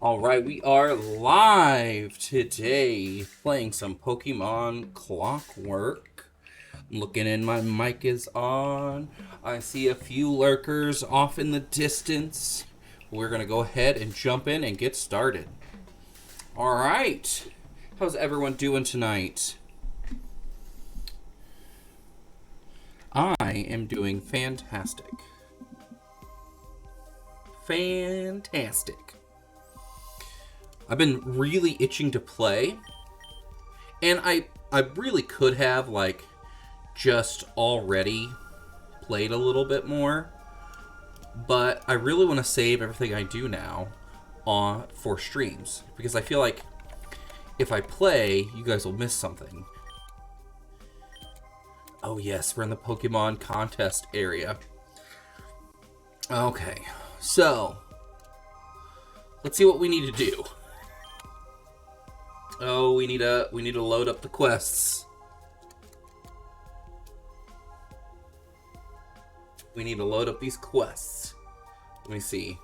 Alright, we are live today playing some Pokemon Clockwork. Looking in, my mic is on. I see a few lurkers off in the distance. We're going to go ahead and jump in and get started. Alright, how's everyone doing tonight? I am doing fantastic. Fantastic. I've been really itching to play, and I really could have, just already played a little bit more, but I really want to save everything I do now for streams, because I feel like if I play, you guys will miss something. Oh yes, we're in the Pokemon contest area. Okay, so let's see what we need to do. Oh, we need to load up the quests. We need to load up these quests. Let me see.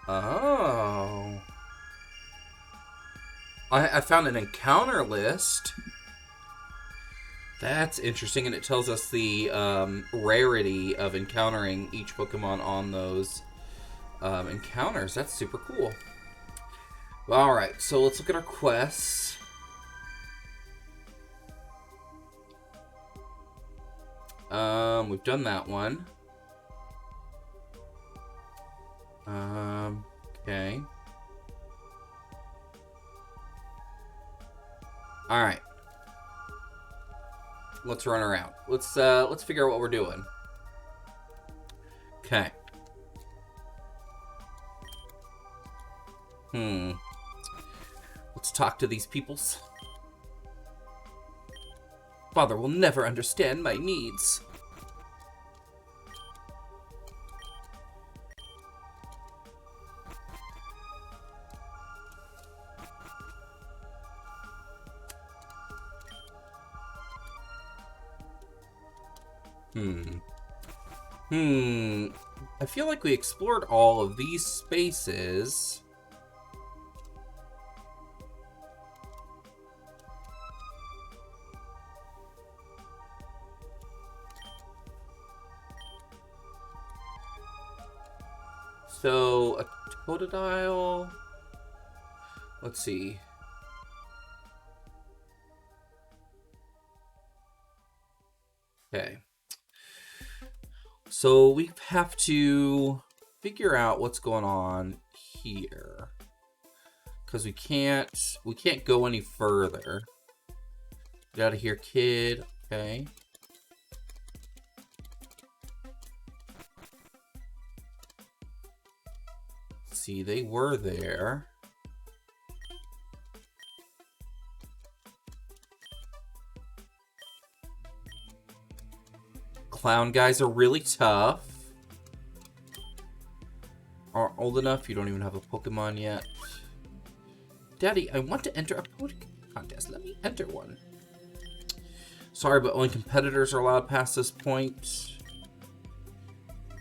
Oh. I found an encounter list. That's interesting, and it tells us the rarity of encountering each Pokemon on those encounters. That's super cool. Alright, so let's look at our quests. We've done that one. Okay. Alright. Let's run around. Let's figure out what we're doing. Okay. Let's talk to these peoples. Father will never understand my needs. I feel like we explored all of these spaces. So, a Totodile. Let's see. Okay. So we have to figure out what's going on here, because we can't go any further. Get out of here, kid. Okay. Let's see, they were there. Clown guys are really tough. Aren't old enough. You don't even have a Pokemon yet. Daddy, I want to enter a Pokemon contest. Let me enter one. Sorry, but only competitors are allowed past this point.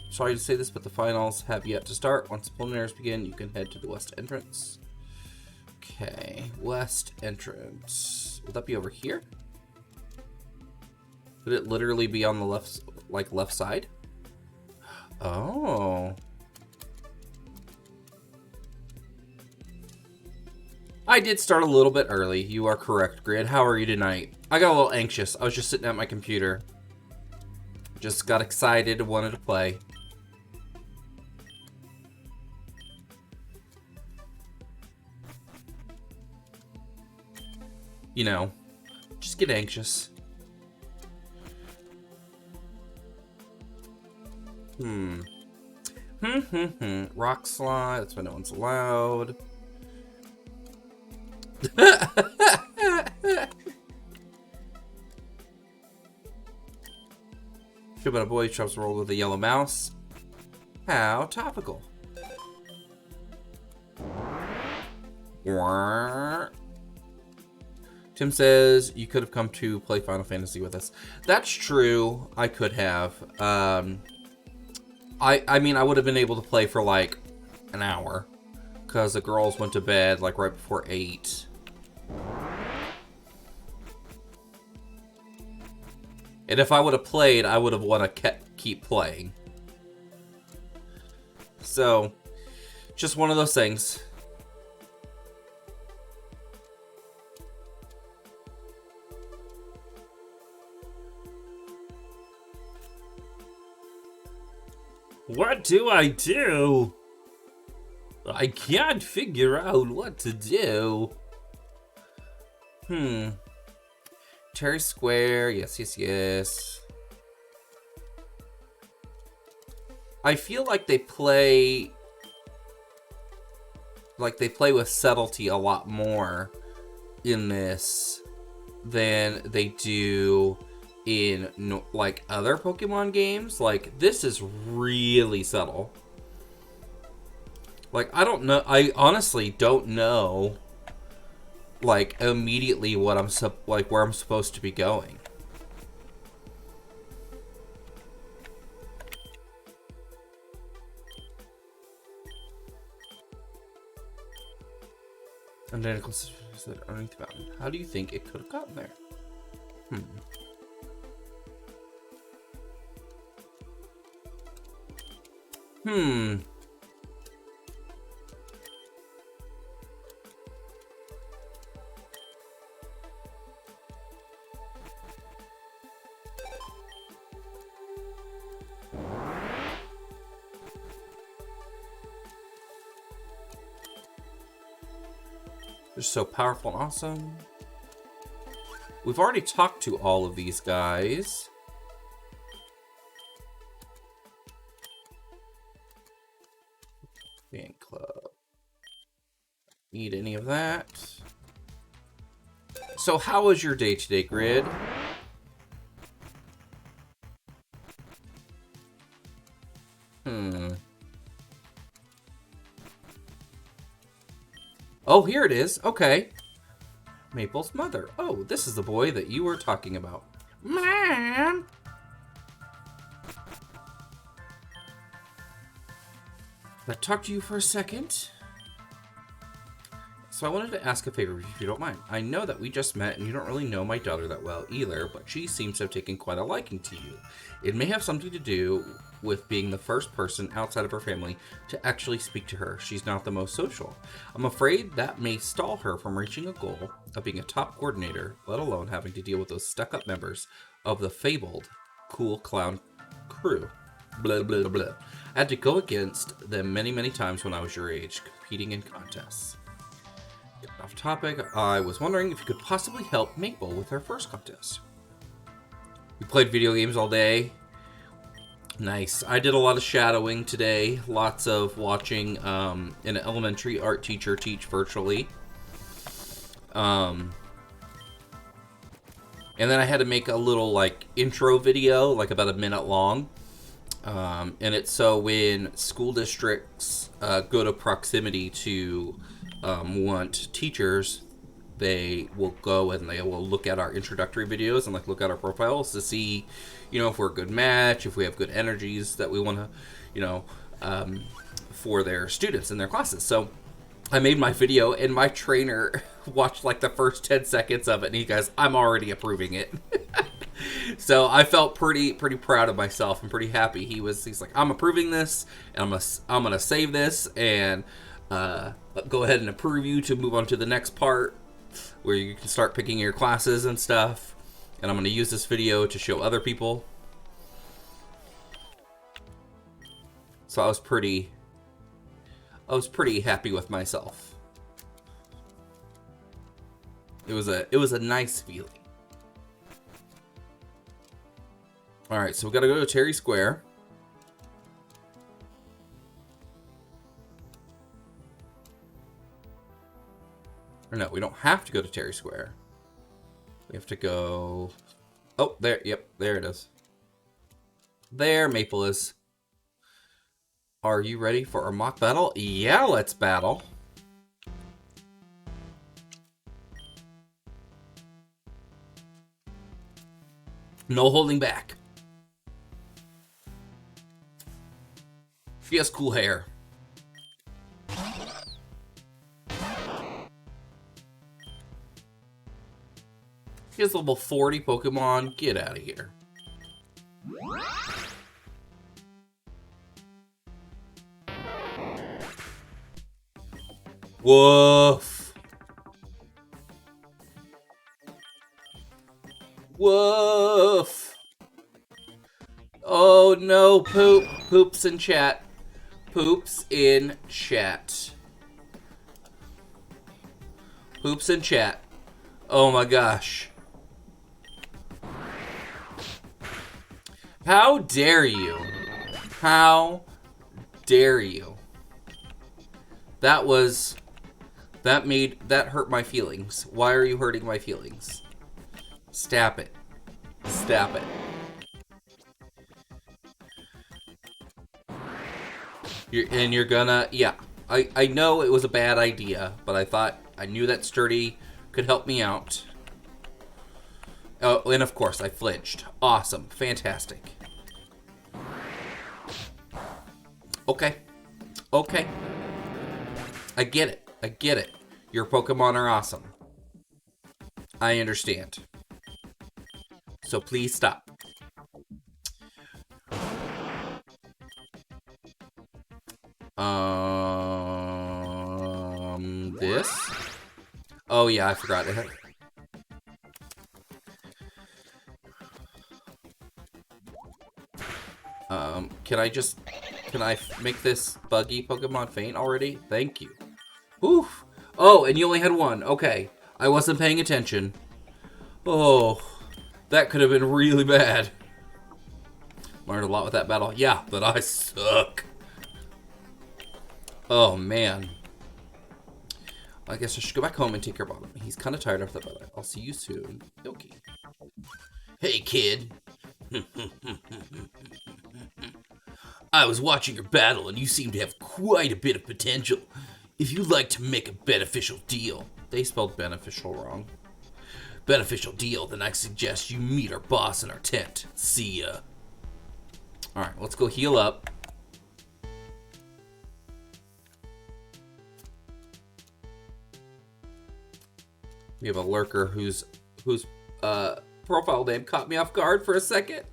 Sorry to say this, but the finals have yet to start. Once preliminaries begin, you can head to the west entrance. Okay, west entrance. Would that be over here? Would it literally be on the left side? Oh. I did start a little bit early. You are correct, Grid. How are you tonight? I got a little anxious. I was just sitting at my computer. Just got excited and wanted to play. You know, just get anxious. Rock slide, that's why no one's allowed. Should about a boy chops roll with a yellow mouse. How topical. Tim says you could have come to play Final Fantasy with us. That's true. I could have. I mean, I would have been able to play for like an hour because the girls went to bed like right before 8. And if I would have played, I would have want to keep playing. So, just one of those things. What do I do? I can't figure out what to do. Cherry Square, yes. I feel like they play with subtlety a lot more in this than they do in like other Pokemon games. Like, this is really subtle. Like, I don't know. I honestly don't know, like, immediately what where I'm supposed to be going. Identical sisters that are underneath the mountain. How do you think it could have gotten there? They're so powerful and awesome. We've already talked to all of these guys. Fan club. Need any of that. So how was your day today, Grid? Oh, here it is. Okay. Maple's mother. Oh, this is the boy that you were talking about. Mom! Let me talk to you for a second. So I wanted to ask a favor, if you don't mind. I know that we just met and you don't really know my daughter that well either, but she seems to have taken quite a liking to you. It may have something to do with being the first person outside of her family to actually speak to her. She's not the most social. I'm afraid that may stall her from reaching a goal of being a top coordinator, let alone having to deal with those stuck-up members of the fabled cool clown crew. Blah, blah, blah. I had to go against them many, many times when I was your age, competing in contests. Off topic, I was wondering if you could possibly help Maple with her first contest. We played video games all day. Nice. I did a lot of shadowing today. Lots of watching an elementary art teacher teach virtually. And then I had to make a little like intro video, like about a minute long. And it's so when school districts go to proximity to want teachers, they will go and they will look at our introductory videos and like look at our profiles to see, you know, if we're a good match, if we have good energies that we want to, you know, for their students in their classes. So I made my video and my trainer watched like the first 10 seconds of it and he goes, I'm already approving it. So I felt pretty proud of myself and pretty happy. He's like, I'm approving this and I'm gonna save this and go ahead and approve you to move on to the next part where you can start picking your classes and stuff. And I'm going to use this video to show other people. So I was pretty happy with myself. It was a nice feeling. All right, so we got to go to Cherry Square. Or no, we don't have to go to Cherry Square. We have to go... Oh, there. Yep, there it is. There Maple is. Are you ready for our mock battle? Yeah, let's battle. No holding back. She has cool hair. She has level 40 Pokemon. Get out of here. Woof. Woof. Oh no, poop. Poops in chat. Poops in chat. Poops in chat. Oh my gosh. How dare you? How dare you? That hurt my feelings. Why are you hurting my feelings? Stop it. Stop it. You're gonna, yeah. I know it was a bad idea, but I knew that Sturdy could help me out. Oh, and of course I flinched. Awesome. Fantastic. Okay. Okay. I get it. I get it. Your Pokemon are awesome. I understand. So please stop. This? Oh yeah, I forgot. Can I make this buggy Pokemon faint already? Thank you. Oof. Oh, and you only had one. Okay. I wasn't paying attention. Oh, that could have been really bad. Learned a lot with that battle. Yeah, but I suck. Oh, man. I guess I should go back home and take care of him. He's kind of tired after that, but I'll see you soon. Okay. Hey, kid. I was watching your battle, and you seem to have quite a bit of potential. If you'd like to make a beneficial deal... They spelled beneficial wrong. Beneficial deal, then I suggest you meet our boss in our tent. See ya. Alright, let's go heal up. We have a lurker whose profile name caught me off guard for a second.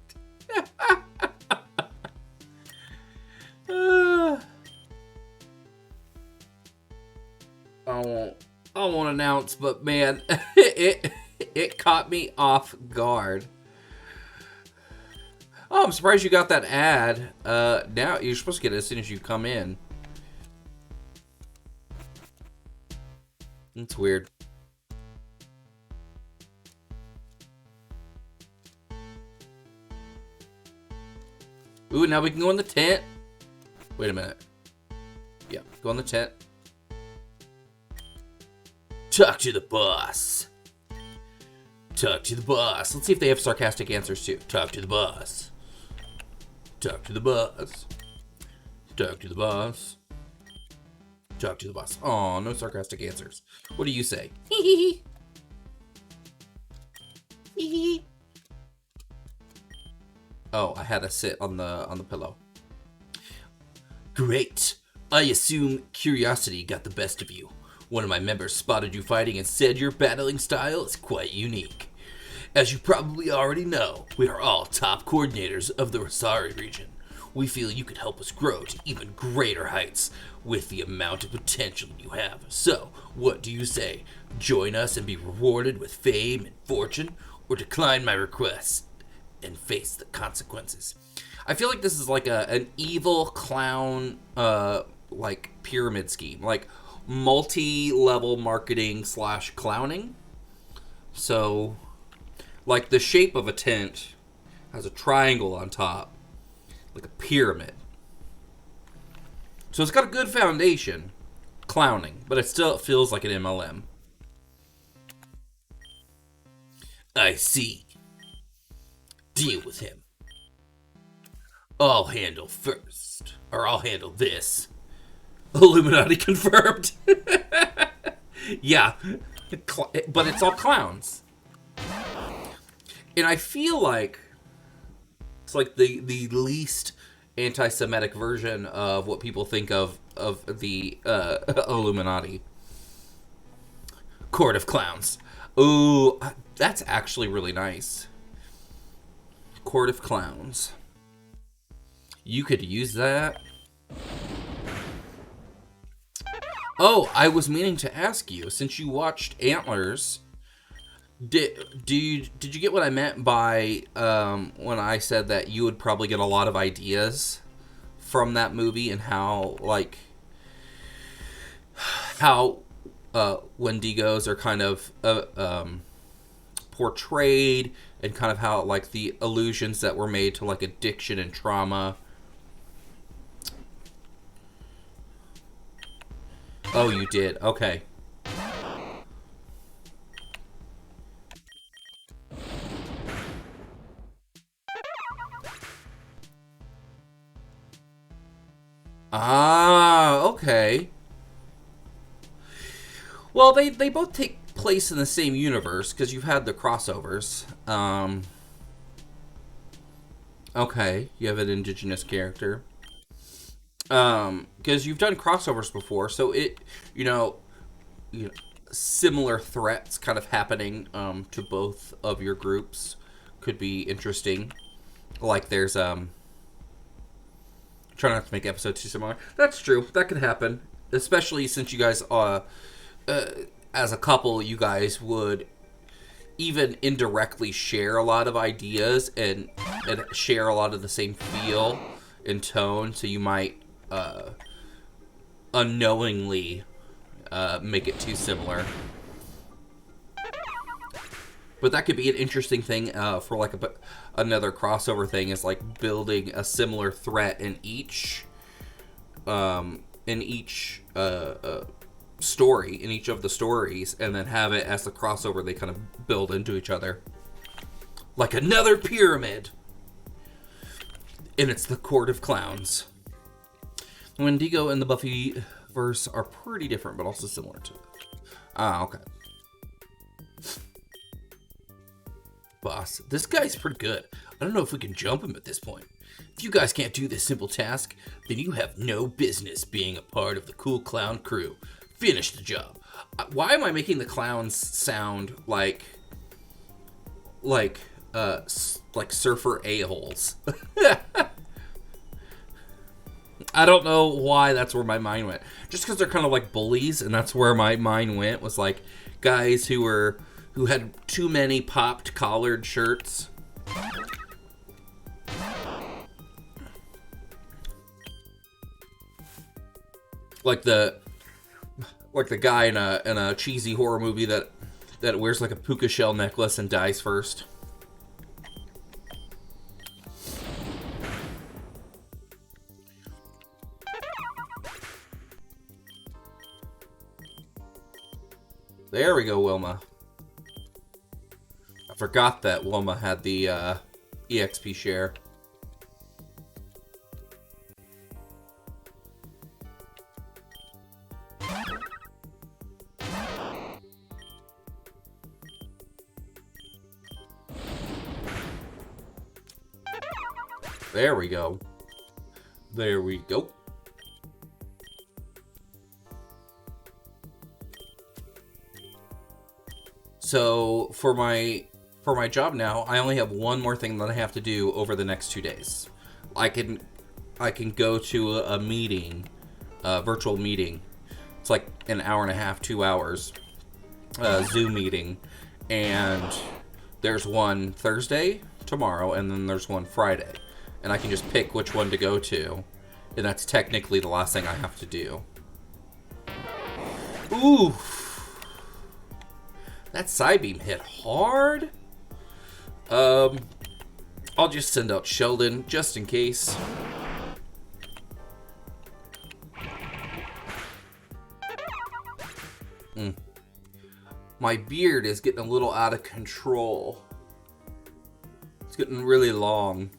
I won't announce, but man, it caught me off guard. Oh, I'm surprised you got that ad. Now you're supposed to get it as soon as you come in. It's weird. Ooh, now we can go in the tent. Wait a minute. Yeah, go in the tent. Talk to the boss. Talk to the boss. Let's see if they have sarcastic answers too. Talk to the boss. Talk to the boss. Talk to the boss. Talk to the boss. Aw, no sarcastic answers. What do you say? Hee hee hee. Hee hee. Oh, I had to sit on the pillow. Great. I assume curiosity got the best of you. One of my members spotted you fighting and said your battling style is quite unique. As you probably already know, we are all top coordinators of the Rosari region. We feel you could help us grow to even greater heights with the amount of potential you have. So, what do you say? Join us and be rewarded with fame and fortune, or decline my request and face the consequences? I feel like this is like an evil clown like pyramid scheme, like multi-level marketing / clowning. So like the shape of a tent has a triangle on top, like a pyramid. So it's got a good foundation, clowning, but it still feels like an MLM. I see. Deal with him. I'll handle first. Or I'll handle this. Illuminati confirmed. Yeah. But it's all clowns. And I feel like it's like the least anti-Semitic version of what people think of the Illuminati. Court of Clowns. Ooh, that's actually really nice. Court of Clowns. You could use that. Oh, I was meaning to ask you, since you watched Antlers, did you get what I meant by when I said that you would probably get a lot of ideas from that movie, and how Wendigos are kind of portrayed, and kind of how like the allusions that were made to like addiction and trauma. Oh, you did. Okay. Ah, okay. Well, they both take place in the same universe because you've had the crossovers. Okay, you have an indigenous character. Because you've done crossovers before, so you know, you know, similar threats kind of happening to both of your groups could be interesting. Like there's try not to make episodes too similar. That's true. That could happen, especially since you guys as a couple, you guys would even indirectly share a lot of ideas, and share a lot of the same feel and tone. So you might unknowingly make it too similar. But that could be an interesting thing for like another crossover thing, is like building a similar threat in each story, in each of the stories, and then have it as the crossover. They kind of build into each other like another pyramid, and it's the Court of Clowns. Wendigo and the Buffy verse are pretty different, but also similar to it. Ah, okay. Boss, this guy's pretty good. I don't know if we can jump him at this point. If you guys can't do this simple task, then you have no business being a part of the cool clown crew. Finish the job. Why am I making the clowns sound like surfer a-holes? I don't know why that's where my mind went. Just because they're kind of like bullies, and that's where my mind went, was like guys who had too many popped collared shirts. Like the guy in a cheesy horror movie that wears like a puka shell necklace and dies first. There we go, Wilma. I forgot that Wilma had the EXP share. There we go. There we go. So for my job now, I only have one more thing that I have to do over the next 2 days. I can go to a meeting, a virtual meeting. It's like an hour and a half, 2 hours, Zoom meeting, and there's one Thursday, tomorrow, and then there's one Friday. And I can just pick which one to go to, and that's technically the last thing I have to do. Ooh, that side beam hit hard. I'll just send out Sheldon just in case. My beard is getting a little out of control. It's getting really long.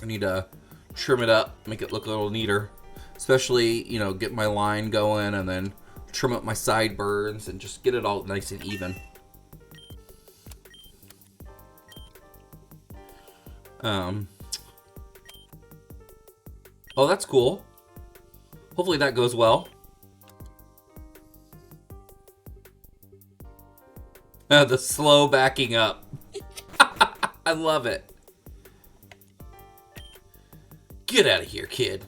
I need to trim it up, make it look a little neater. Especially, get my line going, and then trim up my sideburns and just get it all nice and even. Um, oh, that's cool. Hopefully that goes well. The slow backing up. I love it. Get out of here, kid.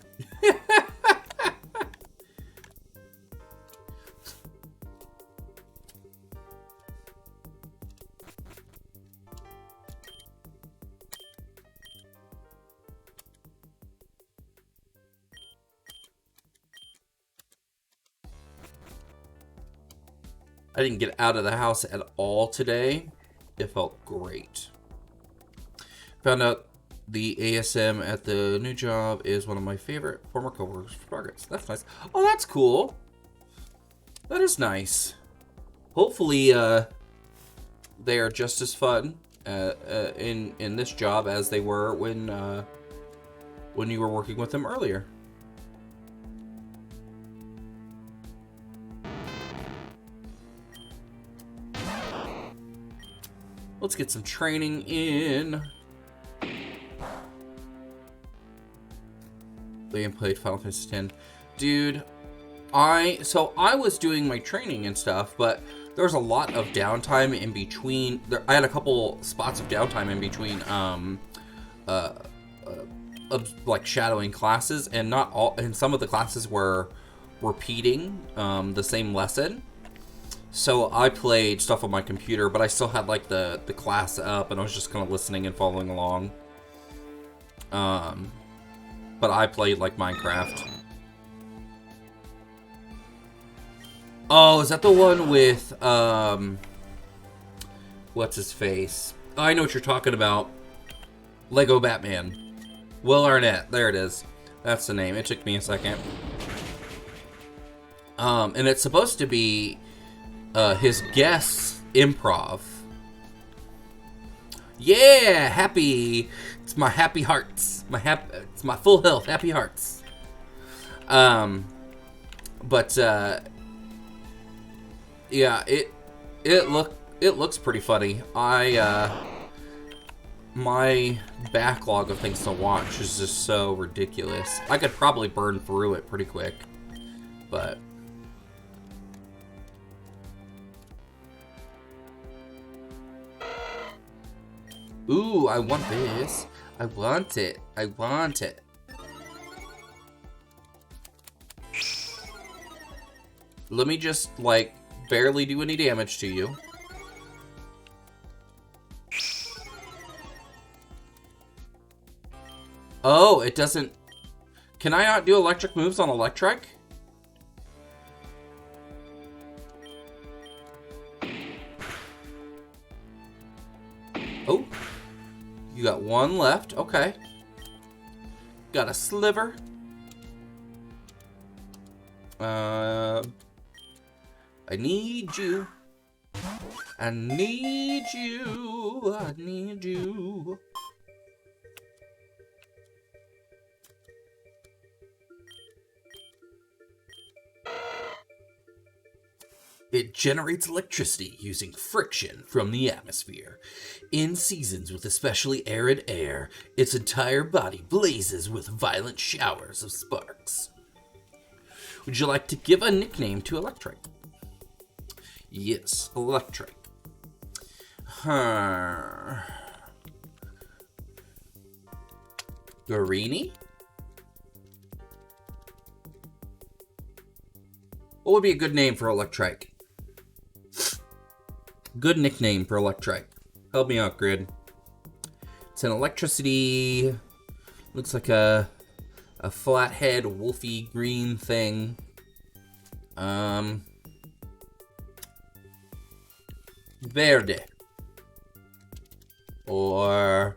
I didn't get out of the house at all today. It felt great. Found out the ASM at the new job is one of my favorite former coworkers' targets. That's nice. Oh, that's cool. That is nice. Hopefully, they are just as fun in this job as they were when you were working with them earlier. Let's get some training in. Liam played Final Fantasy X. Dude, I was doing my training and stuff, but there was a lot of downtime in between. I had a couple spots of downtime in between, like shadowing classes, and not all. And some of the classes were repeating the same lesson. So I played stuff on my computer, but I still had like the class up, and I was just kind of listening and following along. But I played like Minecraft. Oh, is that the one with what's his face? Oh, I know what you're talking about. Lego Batman. Will Arnett. There it is. That's the name. It took me a second. And it's supposed to be his guest improv. Yeah, happy. It's my happy hearts. It's my full health happy hearts. But yeah, it looks pretty funny. My backlog of things to watch is just so ridiculous. I could probably burn through it pretty quick, but. Ooh, I want this. I want it. I want it. Let me just, like, barely do any damage to you. Oh, it doesn't... Can I not do electric moves on Electric? Oh. You got one left. Okay. Got a sliver. I need you. I need you. I need you. It generates electricity using friction from the atmosphere. In seasons with especially arid air, its entire body blazes with violent showers of sparks. Would you like to give a nickname to Electric? Yes, Electric. Guarini? What would be a good name for Electric? Good nickname for Electric. Help me out, Grid. It's an electricity. Looks like a flathead, wolfy green thing. Verde. Or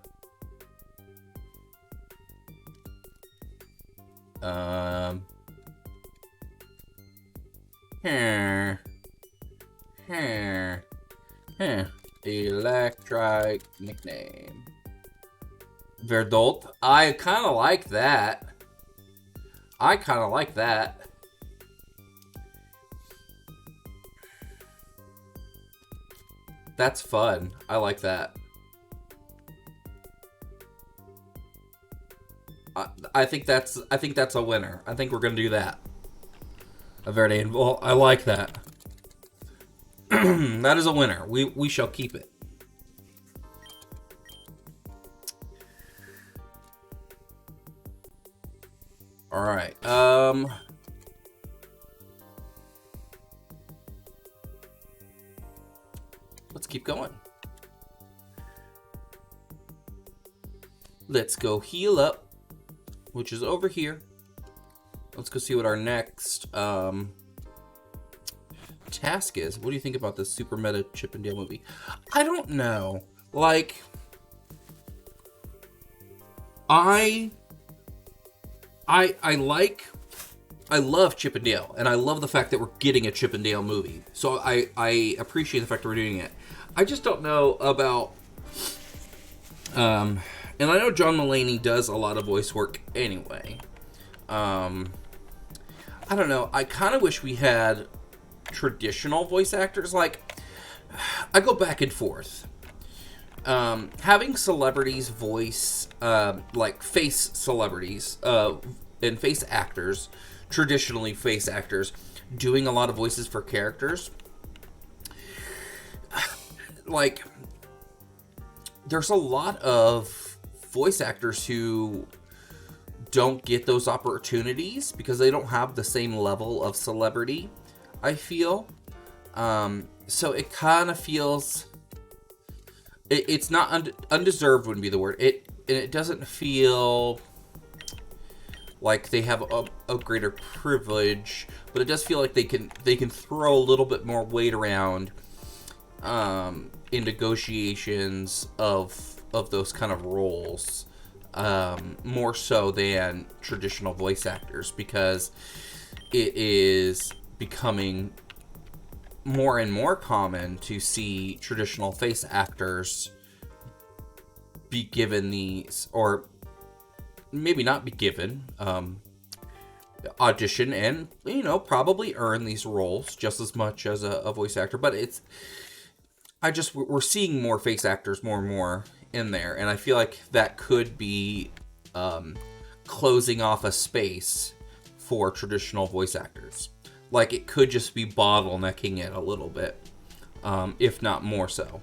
Electric nickname. Verdolt. I kind of like that. That's fun. I like that. I think that's a winner. I think we're gonna do that. A Verde. Well, I like that. That is a winner. We shall keep it. All right. Let's keep going. Let's go heal up, which is over here. Let's go see what our next task is. What do you think about this super meta Chip and Dale movie? I don't know. Like, I love Chip and Dale, and I love the fact that we're getting a Chip and Dale movie. So I appreciate the fact that we're doing it. I just don't know about, and I know John Mulaney does a lot of voice work anyway. I don't know. I kind of wish we had traditional voice actors. Like, I go back and forth. Having celebrities voice, like face celebrities, and face actors, traditionally face actors, doing a lot of voices for characters. Like, there's a lot of voice actors who don't get those opportunities because they don't have the same level of celebrity, I feel. So it kind of feels... It's not undeserved wouldn't be the word. It doesn't feel like they have a greater privilege, but it does feel like they can throw a little bit more weight around in negotiations of those kind of roles, more so than traditional voice actors, because it is becoming more and more common to see traditional face actors be given these, or maybe not be given, audition and, you know, probably earn these roles just as much as a voice actor. But we're seeing more face actors more and more in there, and I feel like that could be closing off a space for traditional voice actors. Like, it could just be bottlenecking it a little bit, if not more so.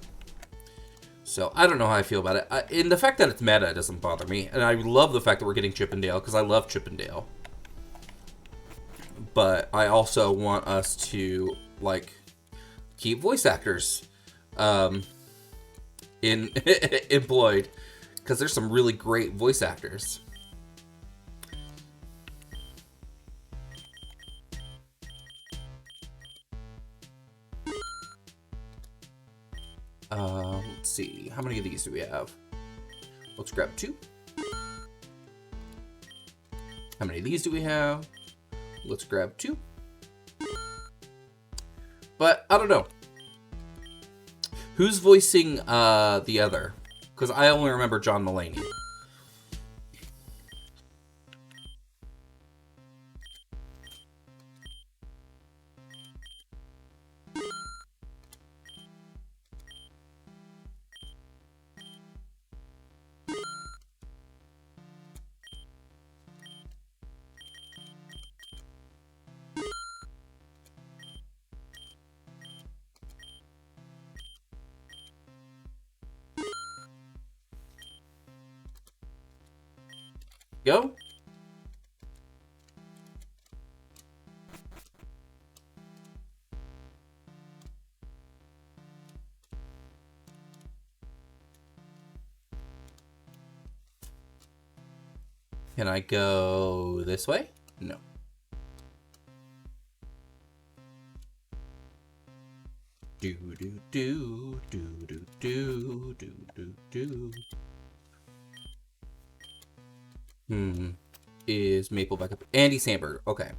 So, I don't know how I feel about it. And the fact that it's meta doesn't bother me. And I love the fact that we're getting Chip and Dale, because I love Chip and Dale. But I also want us to, like, keep voice actors employed, because there's some really great voice actors. Let's see. How many of these do we have? Let's grab 2. How many of these do we have? Let's grab 2. But, I don't know. Who's voicing the other? Because I only remember John Mulaney. Go. Can I go this way? No. Do do do do do do do do do. Is Maple back up? Andy Samberg. Okay.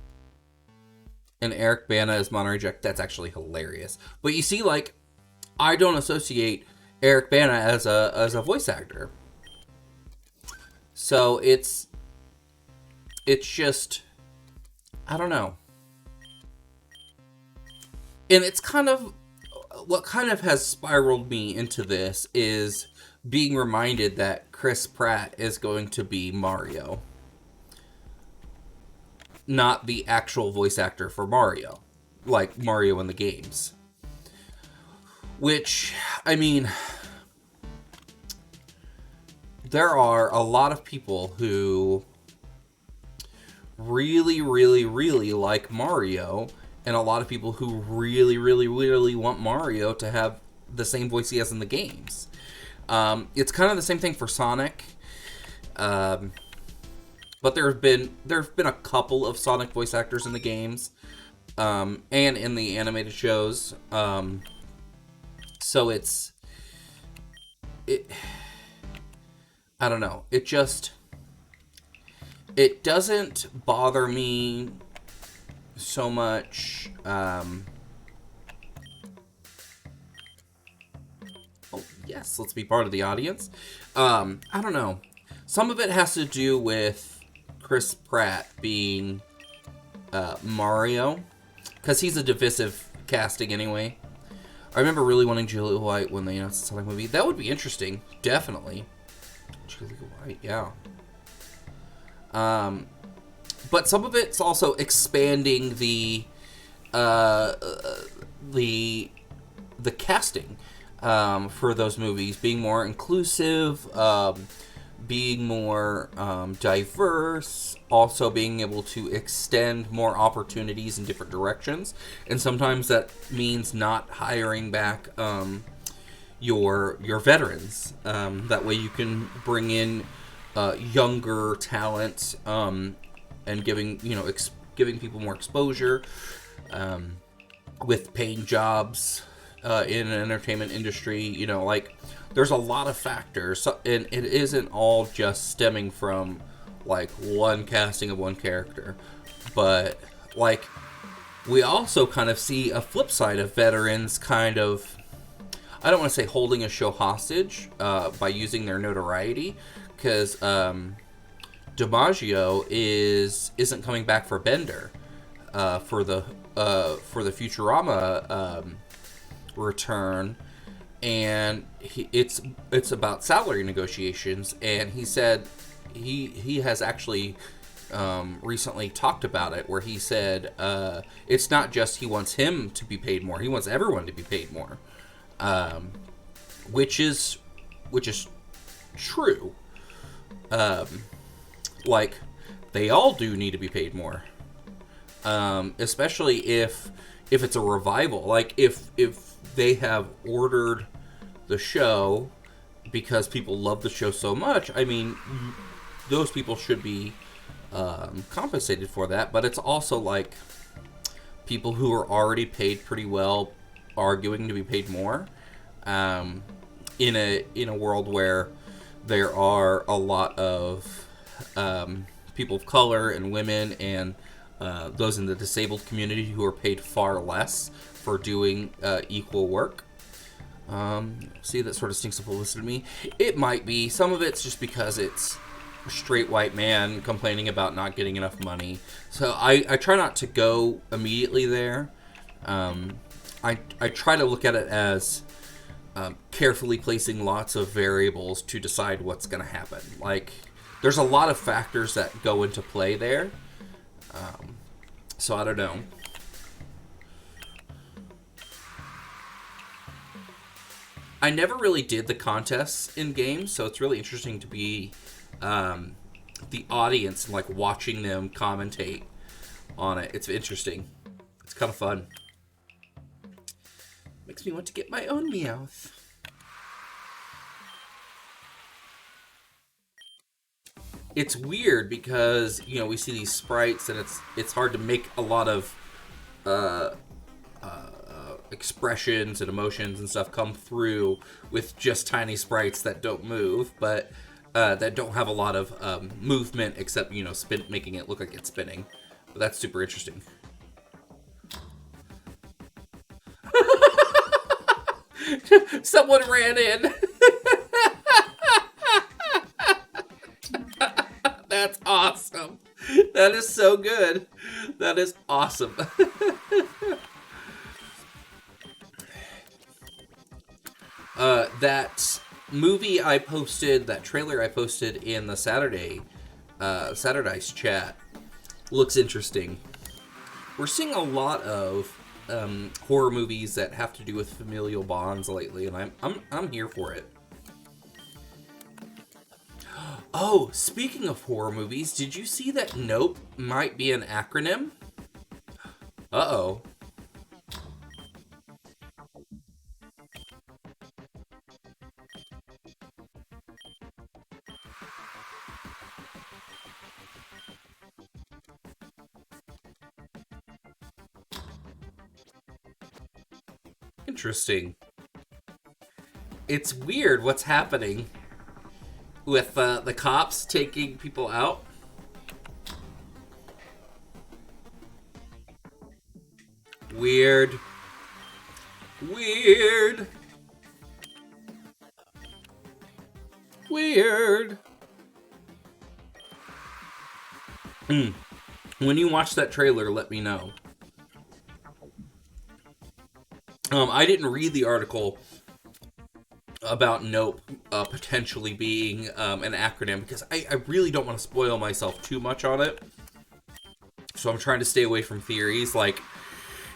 And Eric Bana is Monterey Jack. That's actually hilarious. But you see, like, I don't associate Eric Bana as a voice actor. So it's just, I don't know. And it's kind of, what kind of has spiraled me into this is being reminded that Chris Pratt is going to be Mario. not the actual voice actor for Mario, like Mario in the games. Which, I mean, there are a lot of people who really, really, really like Mario, and a lot of people who really, really, really want Mario to have the same voice he has in the games. It's kind of the same thing for Sonic. But there have been a couple of Sonic voice actors in the games, and in the animated shows. So I don't know. It doesn't bother me so much. Oh yes, let's be part of the audience. I don't know. Some of it has to do with Chris Pratt being Mario, because he's a divisive casting anyway. I remember really wanting Julia White when they announced the Sonic movie. That would be interesting, definitely. Julia White, yeah. But some of it's also expanding the casting for those movies, being more inclusive, being more diverse, also being able to extend more opportunities in different directions. And sometimes that means not hiring back your veterans. That way you can bring in younger talent, and giving people more exposure, with paying jobs in an entertainment industry. There's a lot of factors, and it isn't all just stemming from one casting of one character, but we also kind of see a flip side of veterans kind of, I don't want to say holding a show hostage by using their notoriety, because DiMaggio isn't coming back for Bender for the Futurama return, and it's about salary negotiations, and he said he has actually recently talked about it, where he said it's not just he wants him to be paid more, he wants everyone to be paid more, which is true. They all do need to be paid more, especially if it's a revival. If they have ordered the show because people love the show so much, I mean, those people should be compensated for that. But it's also people who are already paid pretty well arguing to be paid more, in a world where there are a lot of people of color and women and those in the disabled community who are paid far less for doing equal work. See, that sort of stinks of publicity to me. It might be. Some of it's just because it's a straight white man complaining about not getting enough money. So I try not to go immediately there. I try to look at it as carefully placing lots of variables to decide what's going to happen. There's a lot of factors that go into play there. So I don't know. I never really did the contests in games, so it's really interesting to be the audience and watching them commentate on it. It's interesting. It's kind of fun. Makes me want to get my own Meowth. It's weird because, we see these sprites and it's hard to make a lot of expressions and emotions and stuff come through with just tiny sprites that don't move, but that don't have a lot of movement except, making it look like it's spinning. But that's super interesting. Someone ran in. That's awesome. That is so good. That is awesome. That movie I posted, that trailer I posted in the Saturday's chat, looks interesting. We're seeing a lot of horror movies that have to do with familial bonds lately, and I'm here for it. Oh, speaking of horror movies, did you see that Nope might be an acronym? Uh-oh. Interesting. It's weird what's happening with the cops taking people out. Weird. Weird. Weird. When you watch that trailer, let me know. I didn't read the article about Nope potentially being an acronym because I really don't want to spoil myself too much on it. So I'm trying to stay away from theories. Like,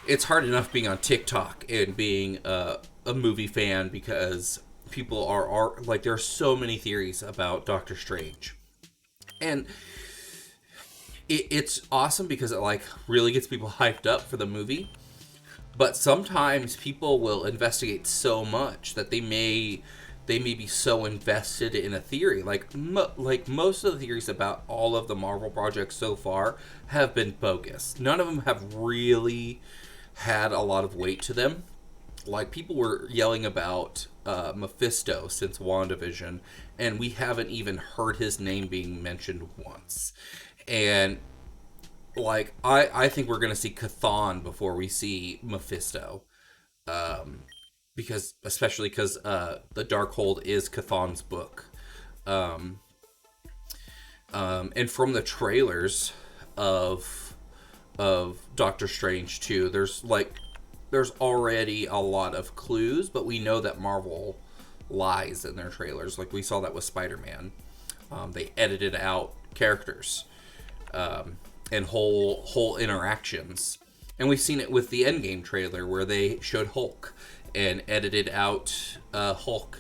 it's hard enough being on TikTok and being a movie fan because people are like, there are so many theories about Doctor Strange. And it's awesome because it like really gets people hyped up for the movie. But sometimes people will investigate so much that they may be so invested in a theory. Like most of the theories about all of the Marvel projects so far have been bogus. None of them have really had a lot of weight to them. Like, people were yelling about Mephisto since WandaVision, and we haven't even heard his name being mentioned once. And like, I think we're going to see Chthon before we see Mephisto. Especially because the Darkhold is Chthon's book. And from the trailers of Doctor Strange 2, there's already a lot of clues, but we know that Marvel lies in their trailers. Like, we saw that with Spider-Man. They edited out characters. And whole interactions. And we've seen it with the Endgame trailer where they showed Hulk and edited out Hulk,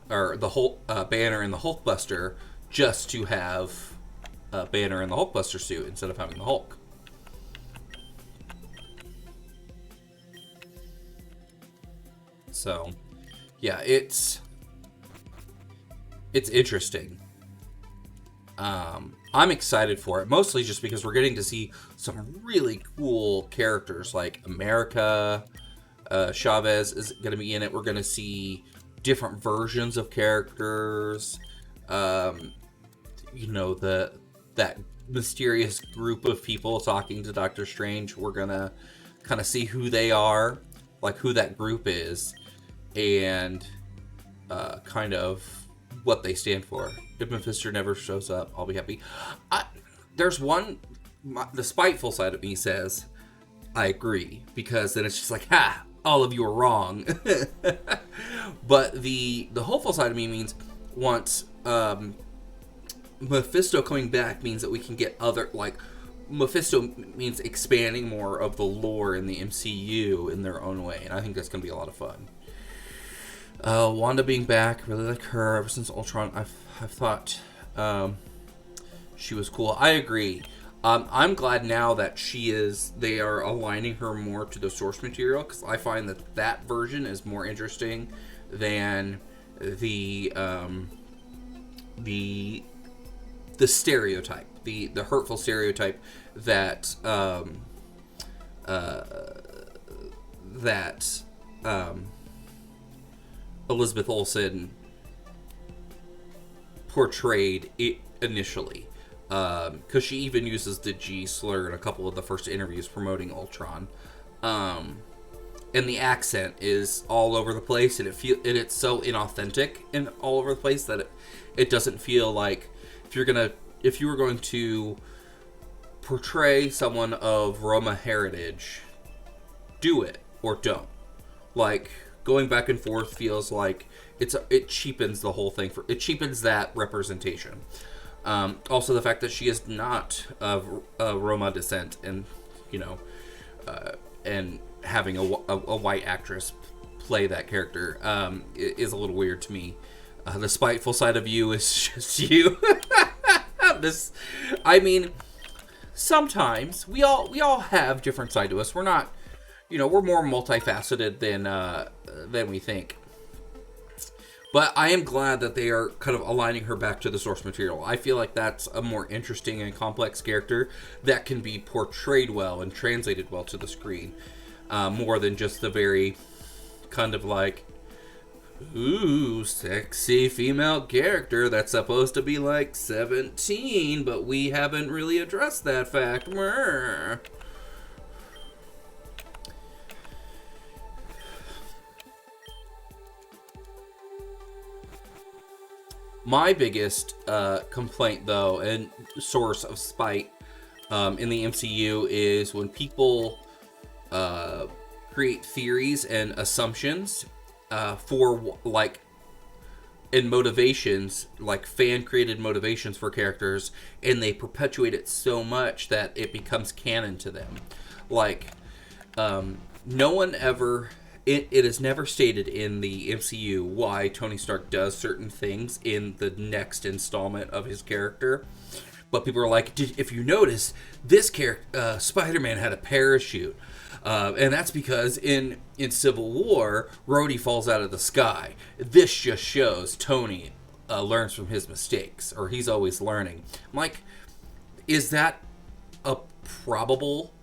or the Hulk, Banner in the Hulkbuster, just to have Banner in the Hulkbuster suit instead of having the Hulk. So, yeah, it's interesting. I'm excited for it, mostly just because we're getting to see some really cool characters, like America Chavez is going to be in it. We're going to see different versions of characters. That mysterious group of people talking to Doctor Strange. We're going to kind of see who they are, like who that group is, and kind of what they stand for. If Mephisto never shows up, I'll be happy. There's one, the spiteful side of me says, I agree, because then it's just like, ha, all of you are wrong. But the hopeful side of me means once Mephisto coming back means that we can get other, like, Mephisto means expanding more of the lore in the MCU in their own way, and I think that's going to be a lot of fun. Wanda being back, really like her ever since Ultron. I've thought she was cool. I agree. I'm glad now that they are aligning her more to the source material, because I find that version is more interesting than the stereotype, the hurtful stereotype that Elizabeth Olsen portrayed it initially, because she even uses the G slur in a couple of the first interviews promoting Ultron, and the accent is all over the place, and it's so inauthentic and all over the place that it doesn't feel like if you were going to portray someone of Roma heritage, do it or don't. Like, going back and forth feels like it cheapens the whole thing. It cheapens that representation. Also, the fact that she is not of Roma descent, and you know, and having a white actress play that character is a little weird to me. The spiteful side of you is just you. I mean, sometimes we all have different side to us. We're not, we're more multifaceted than we think. But I am glad that they are kind of aligning her back to the source material. I feel like that's a more interesting and complex character that can be portrayed well and translated well to the screen, more than just the very kind of like, ooh, sexy female character that's supposed to be like 17, but we haven't really addressed that fact. My biggest complaint, though, and source of spite in the MCU is when people create theories and assumptions for, like, and motivations, like fan-created motivations for characters, and they perpetuate it so much that it becomes canon to them. Like, no one ever... It is never stated in the MCU why Tony Stark does certain things in the next installment of his character. But people are like, if you notice, this character, Spider-Man had a parachute. And that's because in Civil War, Rhodey falls out of the sky. This just shows Tony learns from his mistakes, or he's always learning. I'm like, is that a probable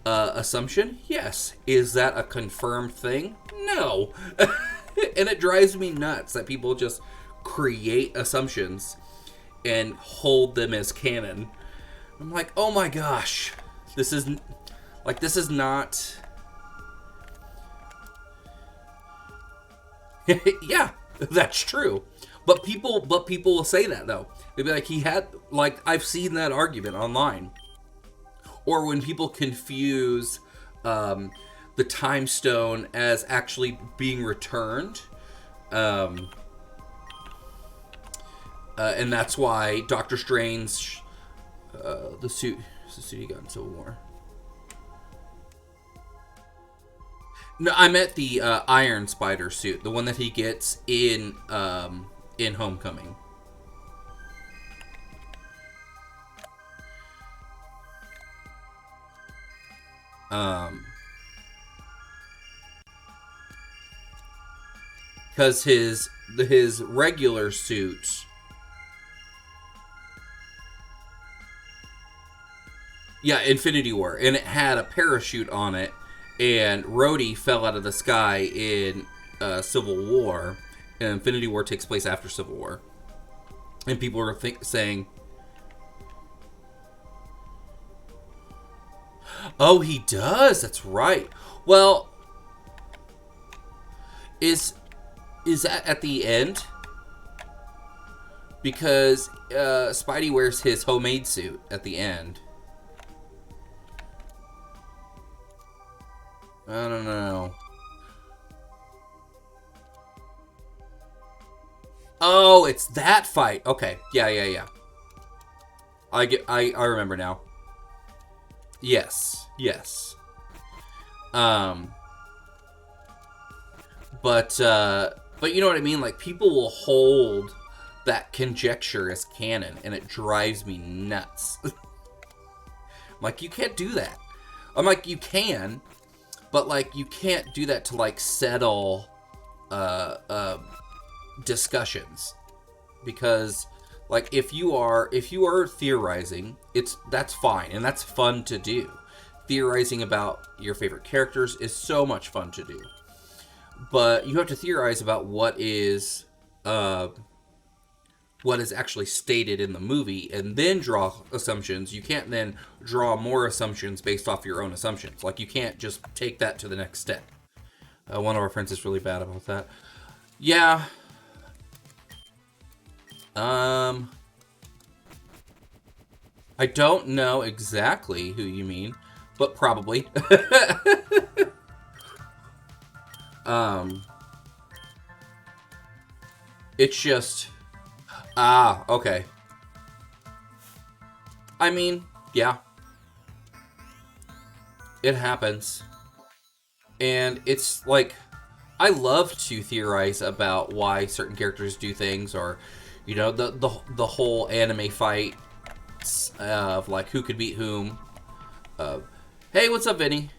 assumption? Yes. Is that a confirmed thing? No. And it drives me nuts that people just create assumptions and hold them as canon. I'm like, oh my gosh, this is not. Yeah, that's true. But people will say that though. They'll be like, I've seen that argument online. Or when people confuse the Time Stone as actually being returned. And that's why Doctor Strange, the suit he got in Civil War. No, I meant the Iron Spider suit, the one that he gets in Homecoming. Because his regular suit, yeah, Infinity War, and it had a parachute on it, and Rhodey fell out of the sky in Civil War, and Infinity War takes place after Civil War, and people are saying, oh, he does. That's right. Well, is that at the end? Because Spidey wears his homemade suit at the end. I don't know. Oh, it's that fight. Okay. Yeah. I remember now. Yes. But you know what I mean? Like, people will hold that conjecture as canon, and it drives me nuts. I'm like, you can't do that. I'm like, you can, but like, you can't do that to like settle discussions, because like, if you are theorizing, that's fine, and that's fun to do. Theorizing about your favorite characters is so much fun to do. But you have to theorize about what is actually stated in the movie, and then draw assumptions. You can't then draw more assumptions based off your own assumptions. Like, you can't just take that to the next step. One of our friends is really bad about that. Yeah. I don't know exactly who you mean, but probably. It's just... okay. I mean, yeah. It happens. And it's like, I love to theorize about why certain characters do things, or, you know, the whole anime fight of like who could beat whom. Hey, what's up, Vinny?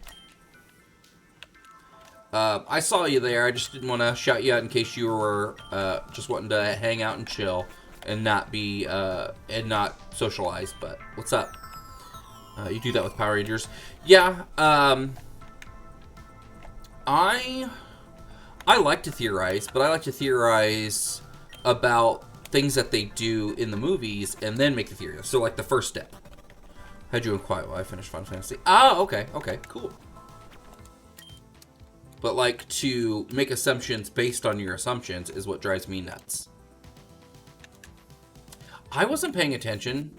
I saw you there. I just didn't want to shout you out in case you were just wanting to hang out and chill and not be and not socialize. But what's up? You do that with Power Rangers, yeah. I like to theorize, but I like to theorize about things that they do in the movies and then make the theory. So, like the first step. How'd you doing quiet while I finished Final Fantasy? Oh, okay, cool. But like to make assumptions based on your assumptions is what drives me nuts. I wasn't paying attention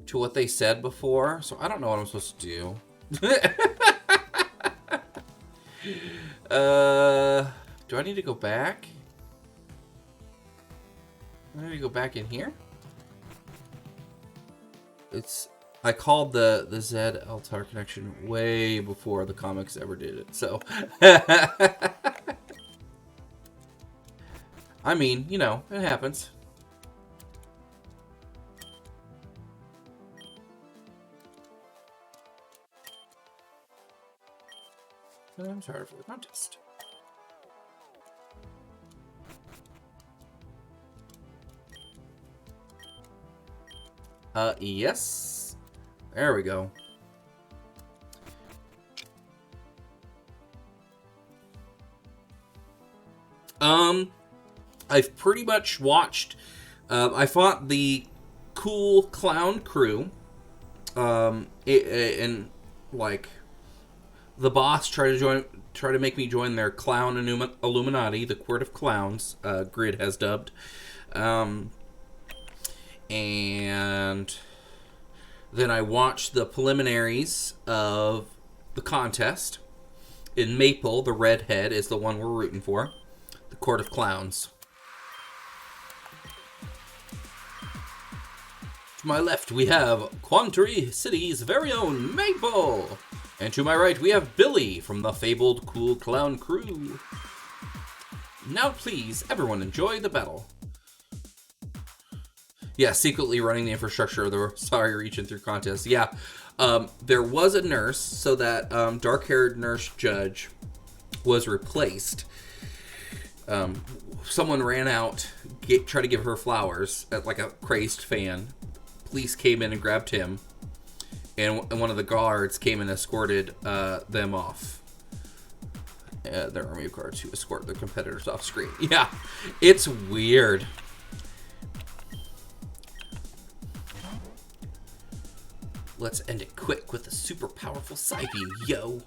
to what they said before, so I don't know what I'm supposed to do. Do I need to go back? I need to go back in here? I called the Zed Altar connection way before the comics ever did it, so. I mean, you know, it happens. I'm sorry for the contest. Yes. There we go. I've pretty much watched, I fought the cool clown crew, and like, the boss tried to make me join their clown Illuminati, the Court of Clowns, Grid has dubbed. And then I watched the preliminaries of the contest. In Maple, the redhead is the one we're rooting for. The Court of Clowns. To my left, we have Quandary City's very own Maple. And to my right, we have Billy from the fabled Cool Clown crew. Now please, everyone enjoy the battle. Yeah, secretly running the infrastructure of the Sorry Reaching Through contest. Yeah, there was a nurse, so that dark-haired nurse judge was replaced. Someone ran out, tried to give her flowers, like a crazed fan. Police came in and grabbed him. And one of the guards came and escorted them off. Their army of guards who escort their competitors off screen. Yeah, it's weird. Let's end it quick with a super powerful side view, yo.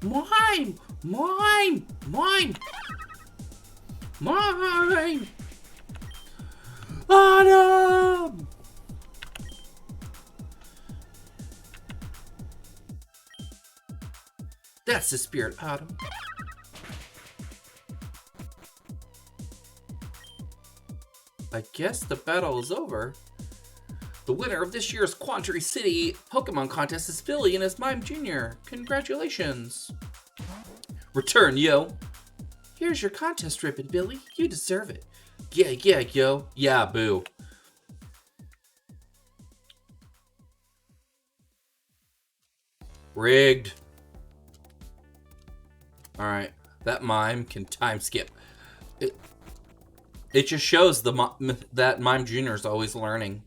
Mine! Mine! Mine! Mine! Autumn! That's the spirit, Autumn. I guess the battle is over. The winner of this year's Quandary City Pokemon contest is Billy and his Mime Jr. Congratulations. Return, yo. Here's your contest ribbon, Billy. You deserve it. Yeah, yo. Yeah, boo. Rigged. Alright. That Mime can time skip. It just shows that Mime Jr. is always learning.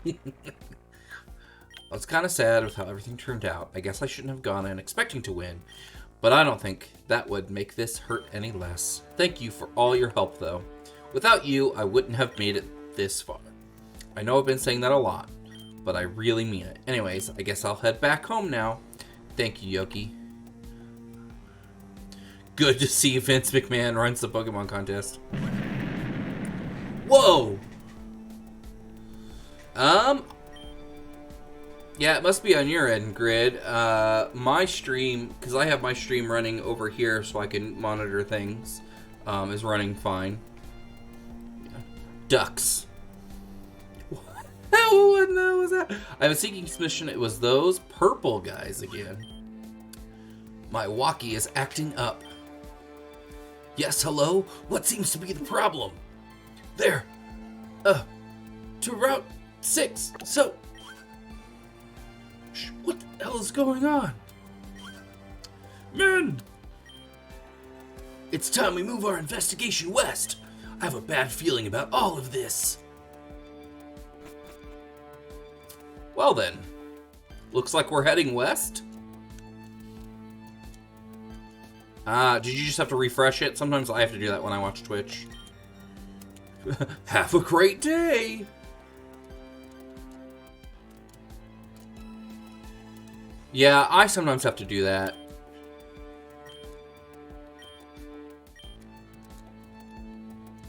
I was kind of sad with how everything turned out. I guess I shouldn't have gone in expecting to win, but I don't think that would make this hurt any less. Thank you for all your help, though. Without you, I wouldn't have made it this far. I know I've been saying that a lot, but I really mean it. Anyways, I guess I'll head back home now. Thank you, Yoki. Good to see Vince McMahon runs the Pokemon contest. Whoa! Yeah, it must be on your end, Grid. My stream, because I have my stream running over here so I can monitor things, is running fine. Yeah. Ducks. No, what the hell was that? I was seeking submission. It was those purple guys again. My walkie is acting up. Yes, hello? What seems to be the problem? There. To Route 6. So... What the hell is going on? Men! It's time we move our investigation west. I have a bad feeling about all of this. Well then, looks like we're heading west. Did you just have to refresh it? Sometimes I have to do that when I watch Twitch. Have a great day! Yeah, I sometimes have to do that.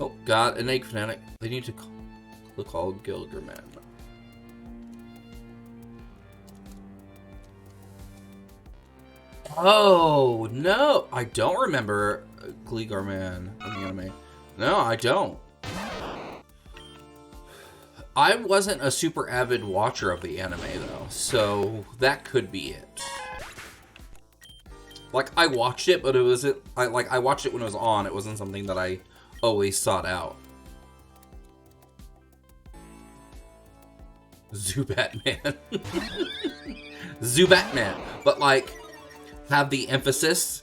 Oh, God, an egg fanatic. They need to call Gilgerman. Oh, no. I don't remember Gilgerman in the anime. No, I don't. I wasn't a super avid watcher of the anime, though, so that could be it. Like, I watched it, but it wasn't... I watched it when it was on. It wasn't something that I always sought out. Zubatman. Zubatman. But, like, have the emphasis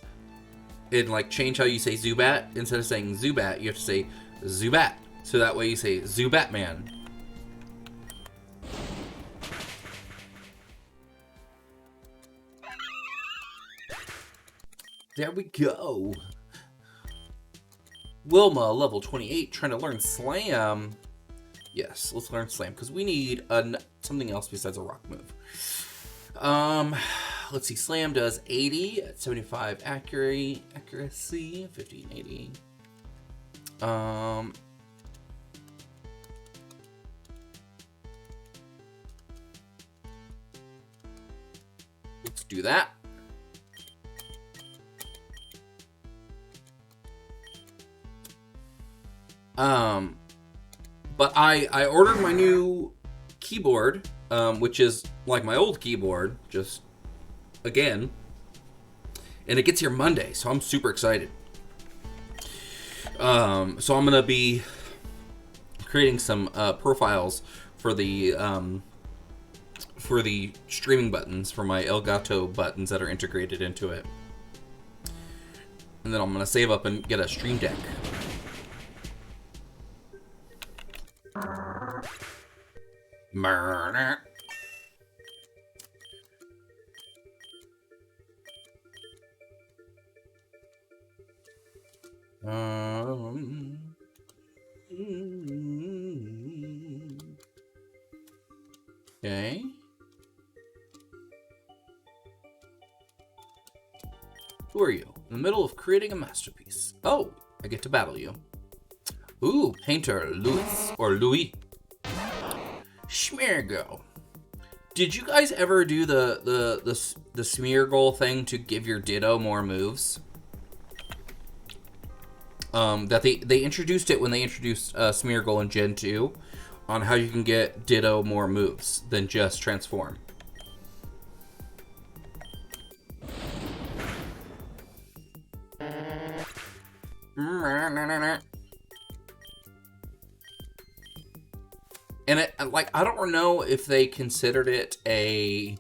and, like, change how you say Zubat. Instead of saying Zubat, you have to say Zubat. So that way you say Zubatman. There we go. Wilma, level 28, trying to learn Slam. Yes, let's learn Slam, because we need something else besides a rock move. Let's see, Slam does 80, 75 accuracy, 1580. Let's do that. But I ordered my new keyboard, which is like my old keyboard, just again, and it gets here Monday, so I'm super excited. So I'm gonna be creating some profiles for the streaming buttons, for my Elgato buttons that are integrated into it, and then I'm gonna save up and get a Stream Deck. Murder. Okay. Who are you? In the middle of creating a masterpiece. Oh, I get to battle you. Ooh, painter Louis or Louis. Smeargle. Did you guys ever do the Smeargle thing to give your Ditto more moves? That they introduced it when they introduced Smeargle in Gen 2 on how you can get Ditto more moves than just transform. And it, like, I don't know if they considered it a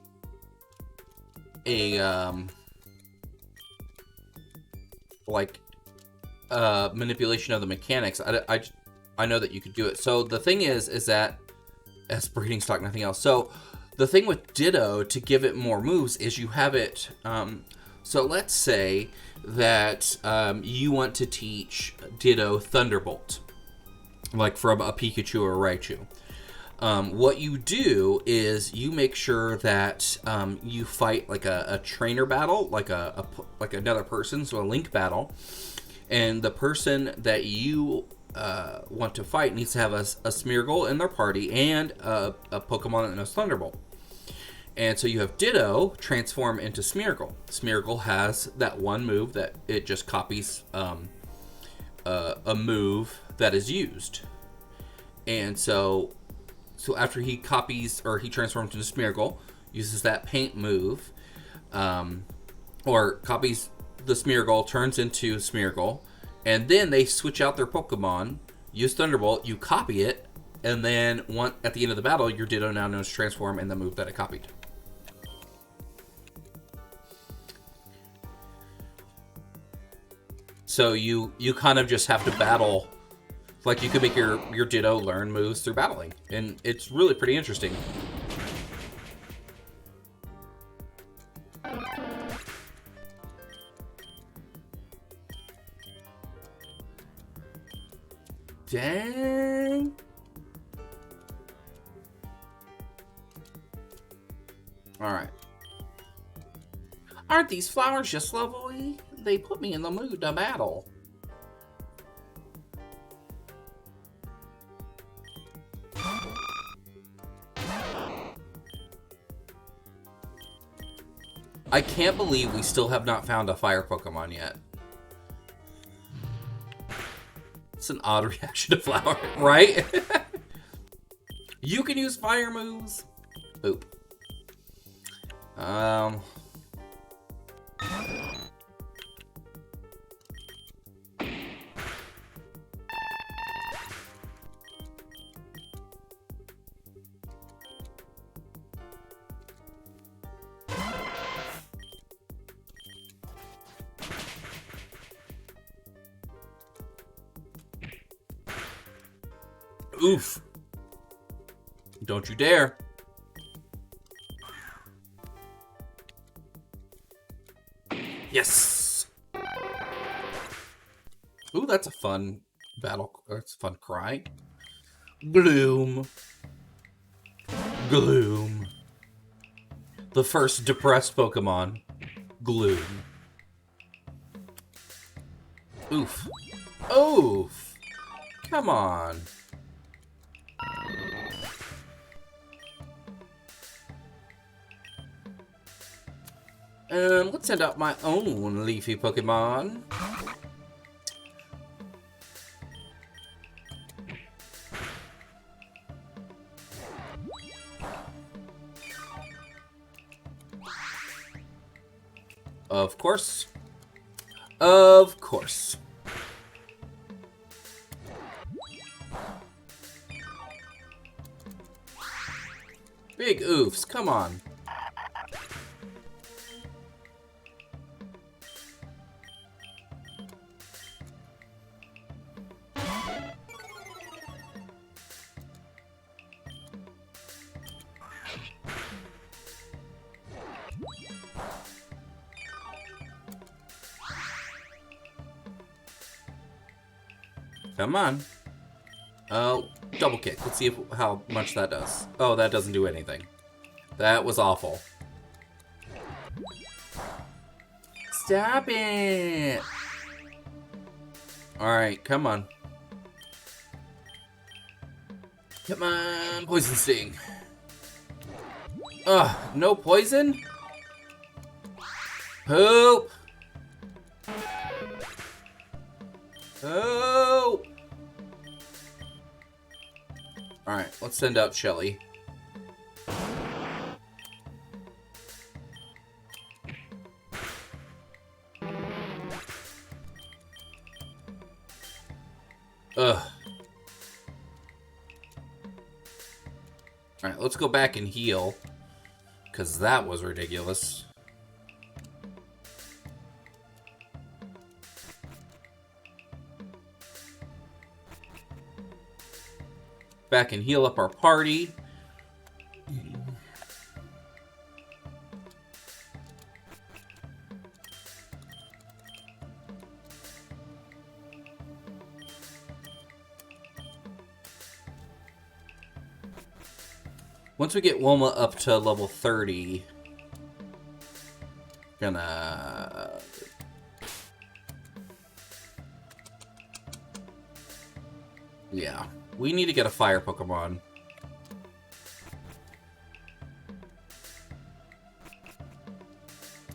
manipulation of the mechanics. I know that you could do it. So the thing is that as breeding stock, nothing else. So the thing with Ditto to give it more moves is you have it. So let's say that you want to teach Ditto Thunderbolt, like from a Pikachu or a Raichu. What you do is you make sure that you fight like a trainer battle, like another person, so a link battle, and the person that you want to fight needs to have a Smeargle in their party and a Pokemon that knows Thunderbolt. And so you have Ditto transform into Smeargle. Smeargle has that one move that it just copies a move that is used. And so So after he copies, or he transforms into Smeargle, uses that paint move, or copies the Smeargle, turns into Smeargle, and then they switch out their Pokemon, use Thunderbolt, you copy it, and then at the end of the battle, your Ditto now knows Transform and the move that it copied. So you kind of just have to battle. Like, you can make your Ditto learn moves through battling, and it's really pretty interesting. Dang. Alright. Aren't these flowers just lovely? They put me in the mood to battle. I can't believe we still have not found a fire Pokemon yet. It's an odd reaction to flower, right? You can use fire moves. Boop. Oof. Don't you dare. Yes. Ooh, that's a fun battle. That's a fun cry. Gloom. Gloom. The first depressed Pokemon. Gloom. Oof. Oof. Come on. Let's send out my own leafy Pokemon. Of course. Of course. Big oofs, come on. Come on. Oh, double kick. Let's see how much that does. Oh, that doesn't do anything. That was awful. Stop it! Alright, come on. Come on, Poison Sting. Ugh, no poison? Poop! Oh! Alright, let's send out Shelly. Ugh. Alright, let's go back and heal. Because that was ridiculous. Back and heal up our party. Once we get Wilma up to level 30, gonna... Yeah. We need to get a fire Pokemon.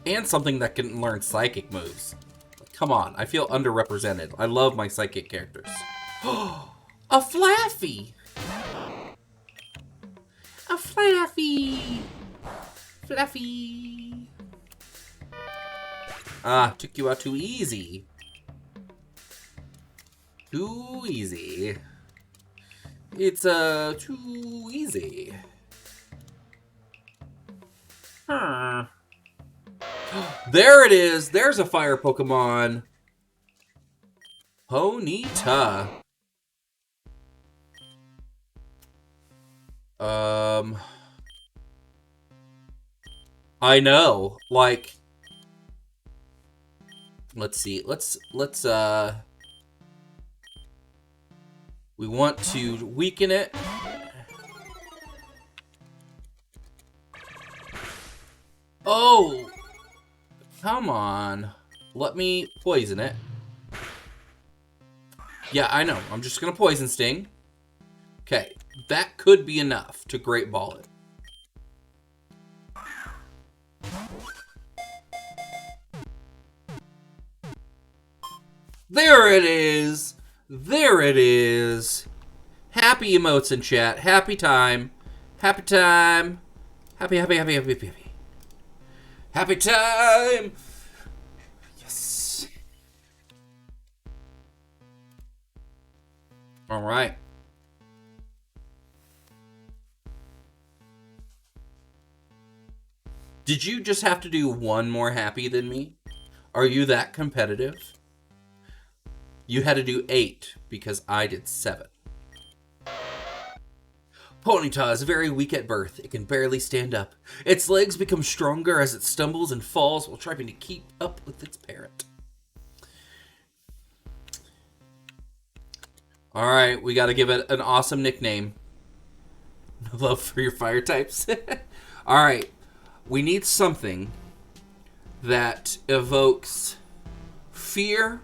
And something that can learn psychic moves. Come on, I feel underrepresented. I love my psychic characters. A Flaffy! Fluffy! Fluffy! Ah, took you out too easy. Too easy. It's, too easy. Huh. There it is! There's a fire Pokemon! Ponyta. I know. Like, let's see. Let's we want to weaken it. Oh! Come on. Let me poison it. Yeah, I know. I'm just gonna Poison Sting. Okay. That could be enough to Great Ball it. There it is! There it is! Happy emotes in chat. Happy time. Happy time. Happy, happy, happy, happy, happy. Happy time! Yes. Alright. Did you just have to do one more happy than me? Are you that competitive? You had to do 8 because I did 7. Ponyta is very weak at birth. It can barely stand up. Its legs become stronger as it stumbles and falls while trying to keep up with its parent. Alright, we gotta give it an awesome nickname. Love for your fire types. Alright, we need something that evokes fear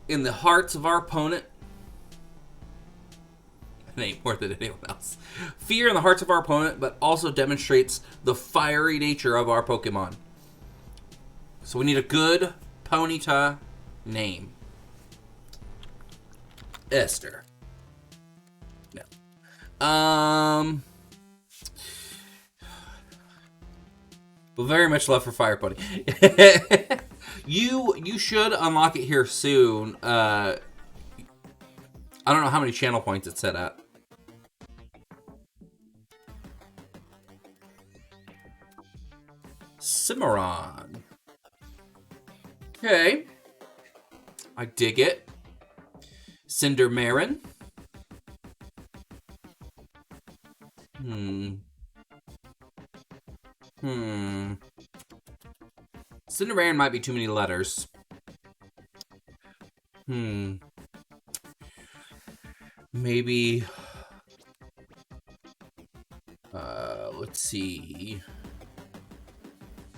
in the hearts of our opponent. It ain't more than anyone else. Fear in the hearts of our opponent, but also demonstrates the fiery nature of our Pokemon. So we need a good Ponyta name. Esther. No. Well, very much love for Fire Pony. You should unlock it here soon. I don't know how many channel points it's set at. Cimarron. Okay. I dig it. Cindermarin. Cindermarin might be too many letters. Maybe. Let's see.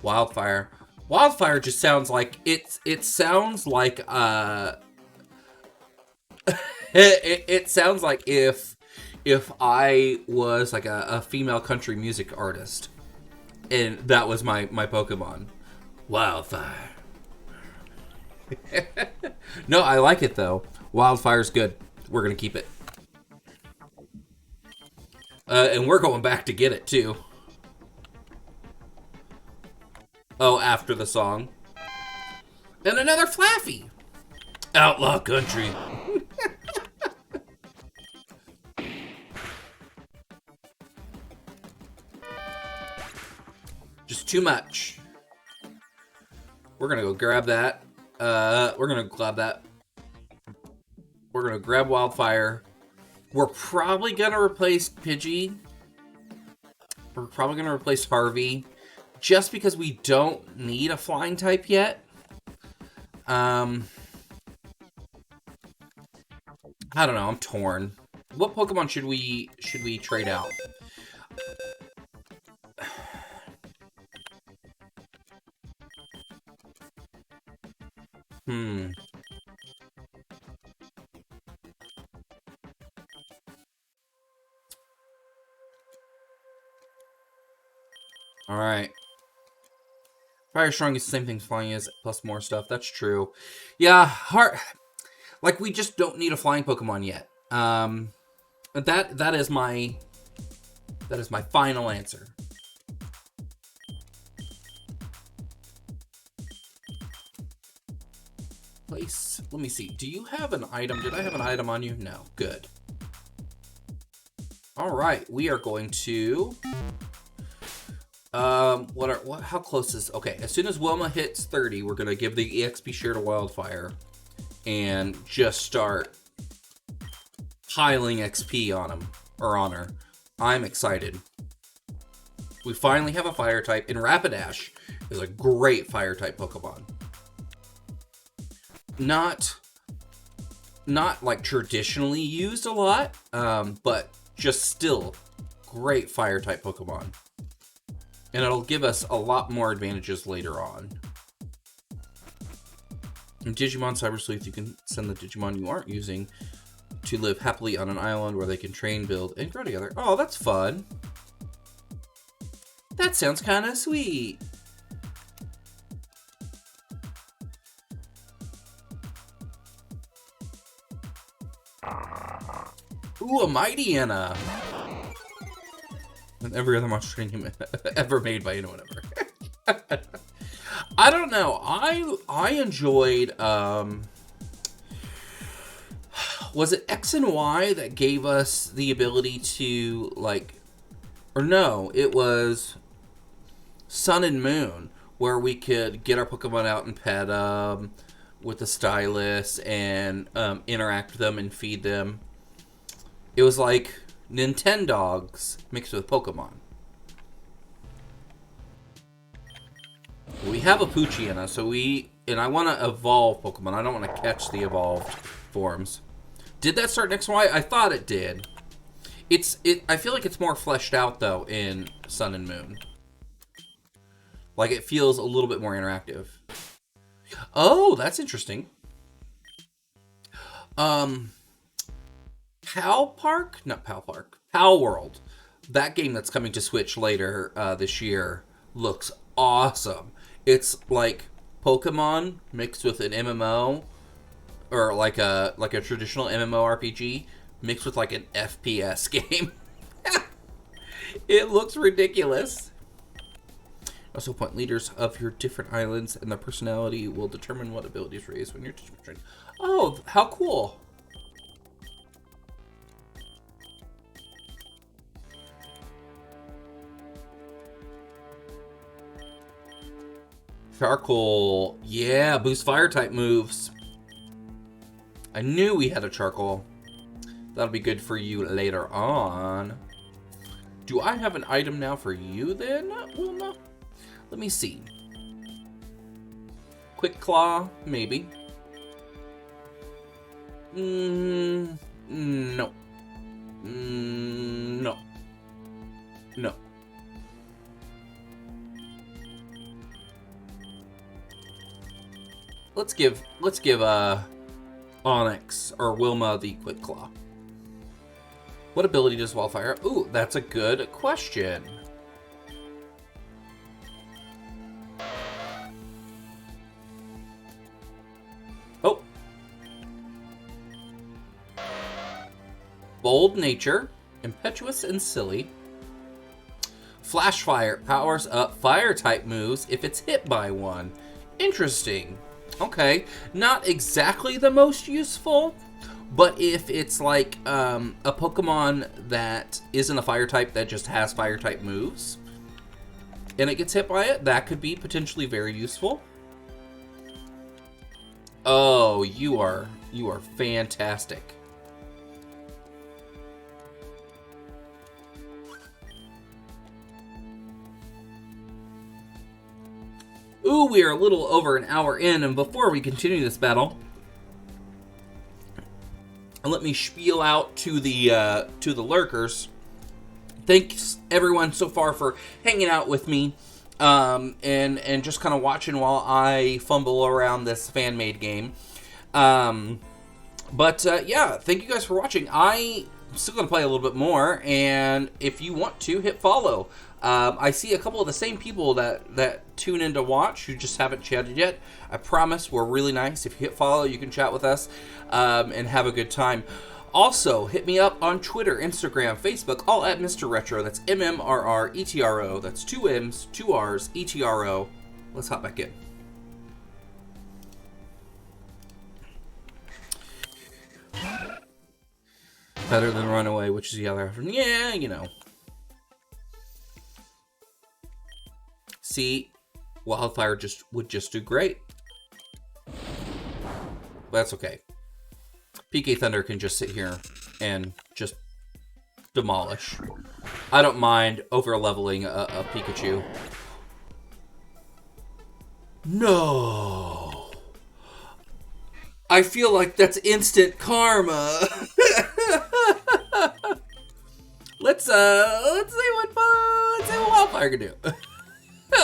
Wildfire. Wildfire just sounds like it sounds like it sounds like if I was like a female country music artist and that was my Pokemon. Wildfire. No, I like it though. Wildfire's good. We're gonna keep it. And we're going back to get it too. Oh, after the song. And another Flaffy. Outlaw country. Just too much. We're gonna go grab that. We're gonna grab that. We're gonna grab Wildfire. We're probably gonna replace Pidgey. We're probably gonna replace Harvey. Just because we don't need a flying type yet. I don't know, I'm torn. What Pokemon should we trade out? Alright. Fire Strong is the same thing flying is, plus more stuff. That's true. Yeah, like, we just don't need a flying Pokemon yet. That is my That is my final answer. Place. Let me see. Do you have an item? Did I have an item on you? No. Good. All right. We are going to... how close is... Okay. As soon as Wilma hits 30, we're going to give the EXP share to Wildfire and just start piling XP on him, or on her. I'm excited. We finally have a fire type, and Rapidash is a great fire type Pokemon. Not like traditionally used a lot, but just still great fire type Pokemon. And it'll give us a lot more advantages later on. In Digimon Cyber Sleuth, you can send the Digimon you aren't using to live happily on an island where they can train, build, and grow together. Oh, that's fun. That sounds kind of sweet. Ooh, a Mightyena. And every other monster training ever made by anyone ever. I don't know. I enjoyed, was it X and Y that gave us the ability to, like, or no, it was Sun and Moon, where we could get our Pokemon out and pet them with the stylus and interact with them and feed them. It was like Nintendogs mixed with Pokemon. We have a Poochyena, and I want to evolve Pokemon. I don't want to catch the evolved forms. Did that start in X and Y? I thought it did. I feel like it's more fleshed out, though, in Sun and Moon. Like, it feels a little bit more interactive. Oh, that's interesting. Pal Park? Not Pal Park. Pal World. That game that's coming to Switch later this year looks awesome. It's like Pokemon mixed with an MMO, or like a traditional MMORPG mixed with like an FPS game. It looks ridiculous. Also, point leaders of your different islands and their personality will determine what abilities raise when you're trained. Oh, how cool! Charcoal. Yeah, boost fire type moves. I knew we had a charcoal. That'll be good for you later on. Do I have an item now for you then, Wilma? Let me see. Quick Claw, maybe. No. No. No. Let's give Onyx or Wilma the Quick Claw. What ability does Wildfire? Ooh, that's a good question. Oh. Bold Nature, Impetuous and Silly. Flash Fire powers up fire type moves if it's hit by one. Interesting. Okay, not exactly the most useful, but if it's like a Pokemon that isn't a fire type that just has fire type moves, and it gets hit by it, that could be potentially very useful. Oh, you are fantastic. Ooh, we are a little over an hour in, and before we continue this battle, let me spiel out to the lurkers. Thanks everyone so far for hanging out with me, and just kind of watching while I fumble around this fan-made game. Yeah, thank you guys for watching. I'm still gonna play a little bit more, and if you want to, hit follow. I see a couple of the same people that tune in to watch who just haven't chatted yet. I promise we're really nice. If you hit follow, you can chat with us and have a good time. Also, hit me up on Twitter, Instagram, Facebook, all at Mr. Retro. That's MMRRETRO. That's 2 M's, 2 R's, ETRO. Let's hop back in. Better than Runaway, which is the other option. Yeah, you know. See, Wildfire would just do great. But that's okay. PK Thunder can just sit here and just demolish. I don't mind over-leveling a Pikachu. No! I feel like that's instant karma. Let's see what Wildfire can do.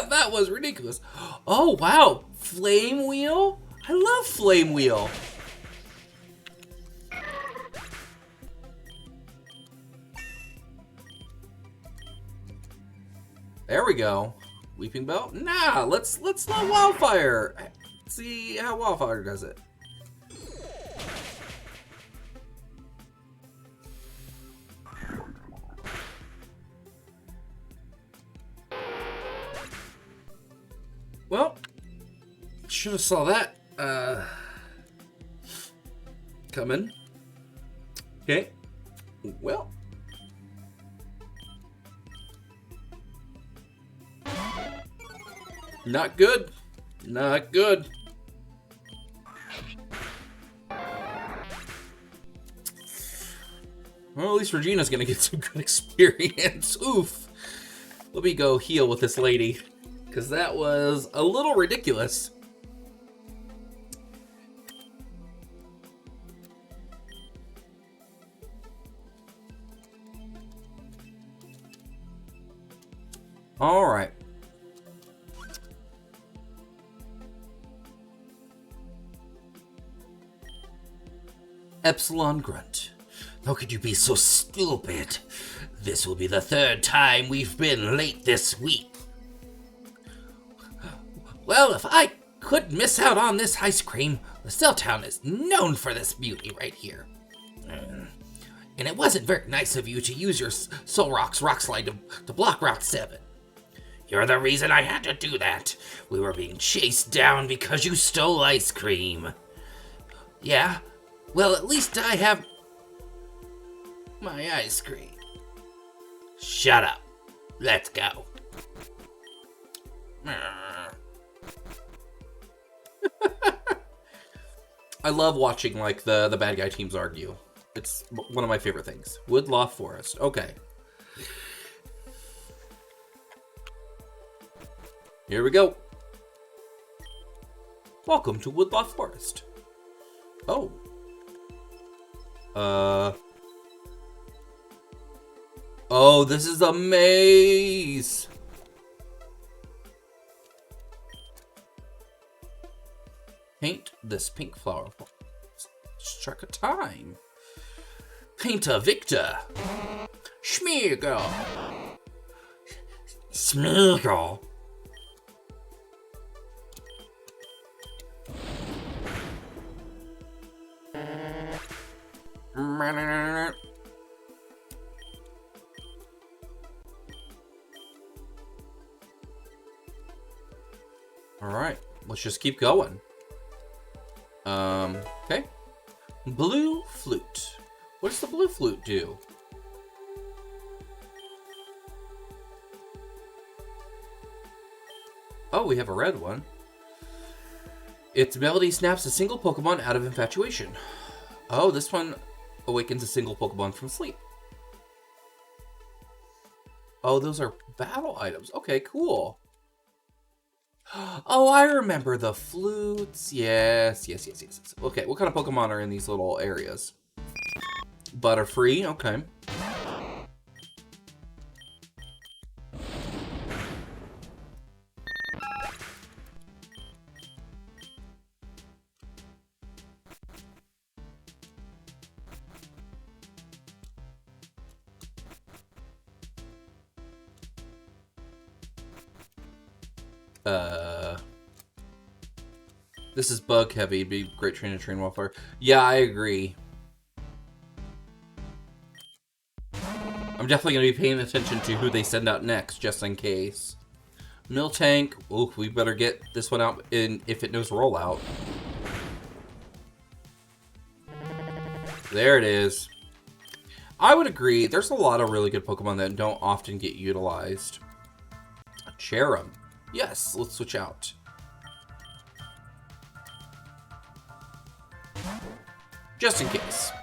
That was ridiculous. Oh, wow. Flame Wheel? I love Flame Wheel. There we go. Weeping Bell? Nah, let's let Wildfire. See how Wildfire does it. Well, should have saw that coming. Okay. Well. Not good. Not good. Well, at least Regina's gonna get some good experience. Oof. Let me go heal with this lady, because that was a little ridiculous. All right. Epsilon Grunt. How could you be so stupid? This will be the 3rd time we've been late this week. Well, if I could miss out on this ice cream, the Cell Town is known for this beauty right here. And it wasn't very nice of you to use your Solrock's Rock Slide to block Route 7. You're the reason I had to do that. We were being chased down because you stole ice cream. Yeah? Well, at least I have my ice cream. Shut up. Let's go. I love watching, like, the bad guy teams argue. It's one of my favorite things. Woodloft Forest. Okay. Here we go. Welcome to Woodloft Forest. Oh. Oh, this is a maze. Paint this pink flower. Struck a time. Paint a Victor. Schmeargle. Smeargle. Alright, let's just keep going. Okay. Blue Flute. What does the Blue Flute do? Oh, we have a red one. Its ability snaps a single Pokemon out of infatuation. Oh, this one awakens a single Pokemon from sleep. Oh, those are battle items. Okay, cool. Oh, I remember the flutes. Yes. Okay, what kind of Pokemon are in these little areas? Butterfree, okay. This is bug heavy. It'd be great train to train Wildfire. Yeah, I agree. I'm definitely going to be paying attention to who they send out next, just in case. Miltank. Oh, we better get this one out in if it knows rollout. There it is. I would agree. There's a lot of really good Pokemon that don't often get utilized. Cherrim. Yes, let's switch out. Just in case.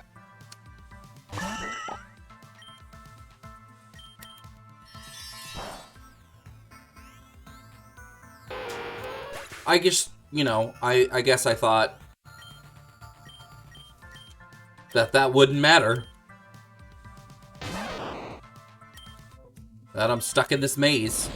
I guess, you know, I guess I thought that wouldn't matter. That I'm stuck in this maze.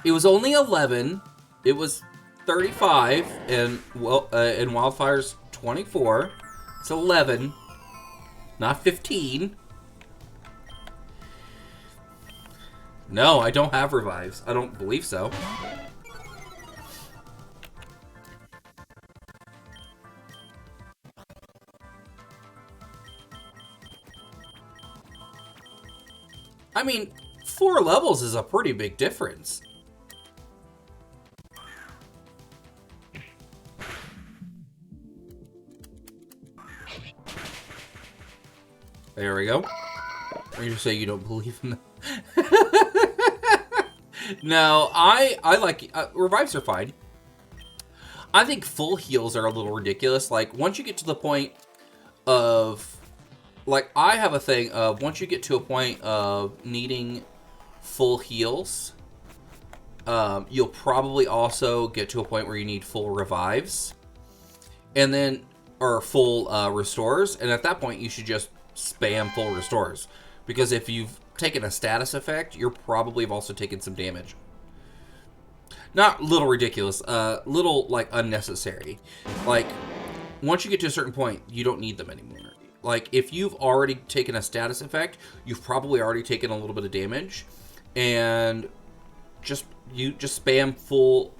It was only 11. It was 35, and well, and Wildfire's 24. It's 11, not 15. No, I don't have revives. I don't believe so. I mean, 4 levels is a pretty big difference. There we go. Or you just say you don't believe in them. No, I like revives are fine. I think full heals are a little ridiculous. Like once you get to the point of, like I have a thing of once you get to a point of needing full heals, you'll probably also get to a point where you need full revives, and then or full restores, and at that point you should just spam full restores, because if you've taken a status effect, you're probably have also taken some damage. Not little ridiculous, little like unnecessary. Like once you get to a certain point, you don't need them anymore. Like if you've already taken a status effect, you've probably already taken a little bit of damage, and you just spam full.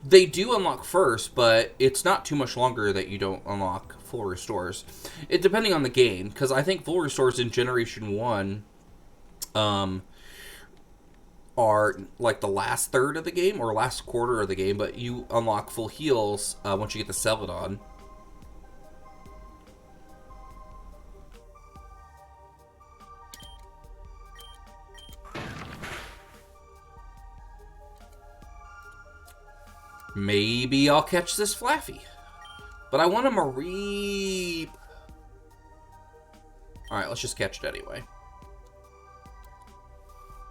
They do unlock first, but it's not too much longer that you don't unlock full restores. It depending on the game, because I think full restores in Generation 1 are like the last third of the game or last quarter of the game, but you unlock full heals once you get the Celadon. Maybe I'll catch this Flaffy. But I want a Mareep. Alright, let's just catch it anyway.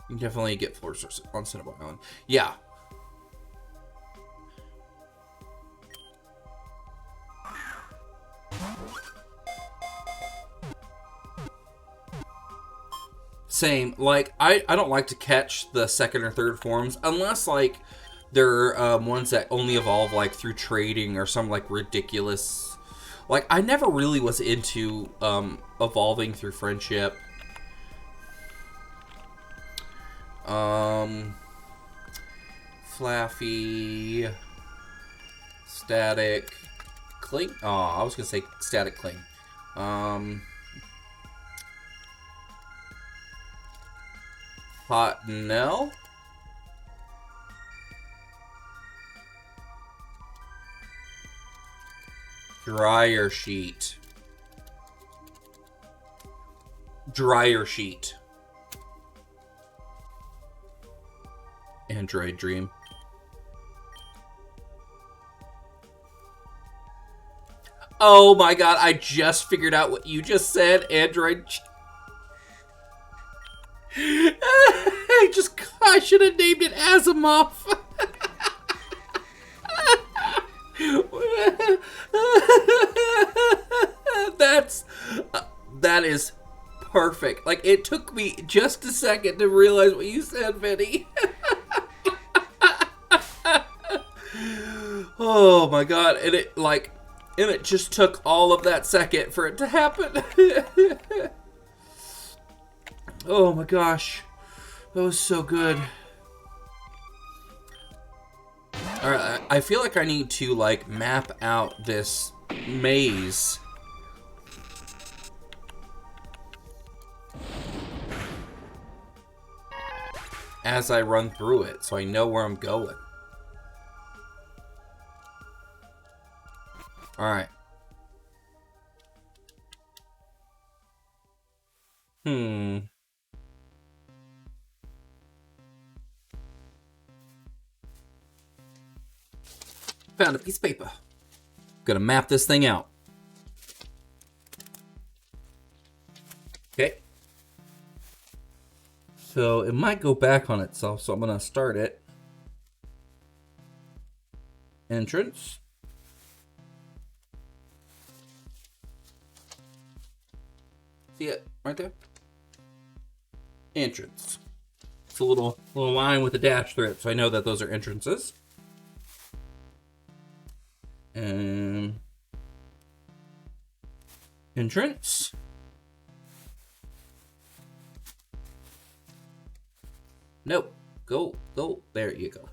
You can definitely get full resources on Cinnabar Island. Yeah. Same. Like, I don't like to catch the second or third forms unless, like, there are ones that only evolve like through trading or some like ridiculous. Like I never really was into evolving through friendship. Flaffy, static, cling. Oh, I was gonna say static cling. Hotnell. Dryer sheet. Dryer sheet. Android dream. Oh my god, I just figured out what you just said. Android. I should have named it Asimov. That is perfect. Like it took me just a second to realize what you said, Vinny. Oh my god, and it just took all of that second for it to happen. Oh my gosh, that was so good. Alright, I feel like I need to, like, map out this maze. As I run through it, so I know where I'm going. Alright. Found a piece of paper. Gonna map this thing out. Okay. So it might go back on itself, so I'm gonna start it. Entrance. See it right there? Entrance. It's a little line with a dash through it, so I know that those are entrances. And entrance. Nope. Go. There you go.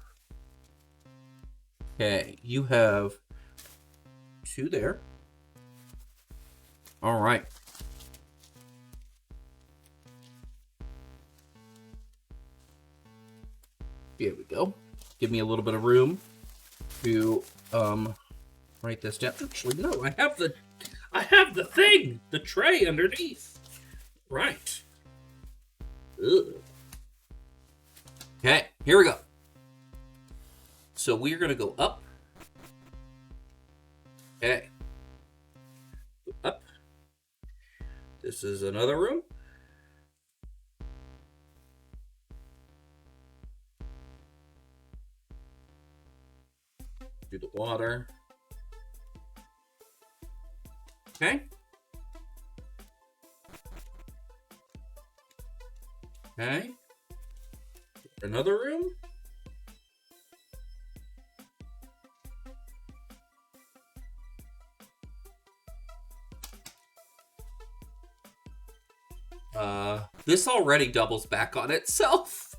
Okay, you have 2 there. All right. Here we go. Give me a little bit of room to write this down. Actually, no, I have the thing, the tray underneath. Right. Ugh. Okay, here we go. So we're gonna go up. Okay. Up. This is another room. Do the water. Okay. Okay. Another room. This already doubles back on itself.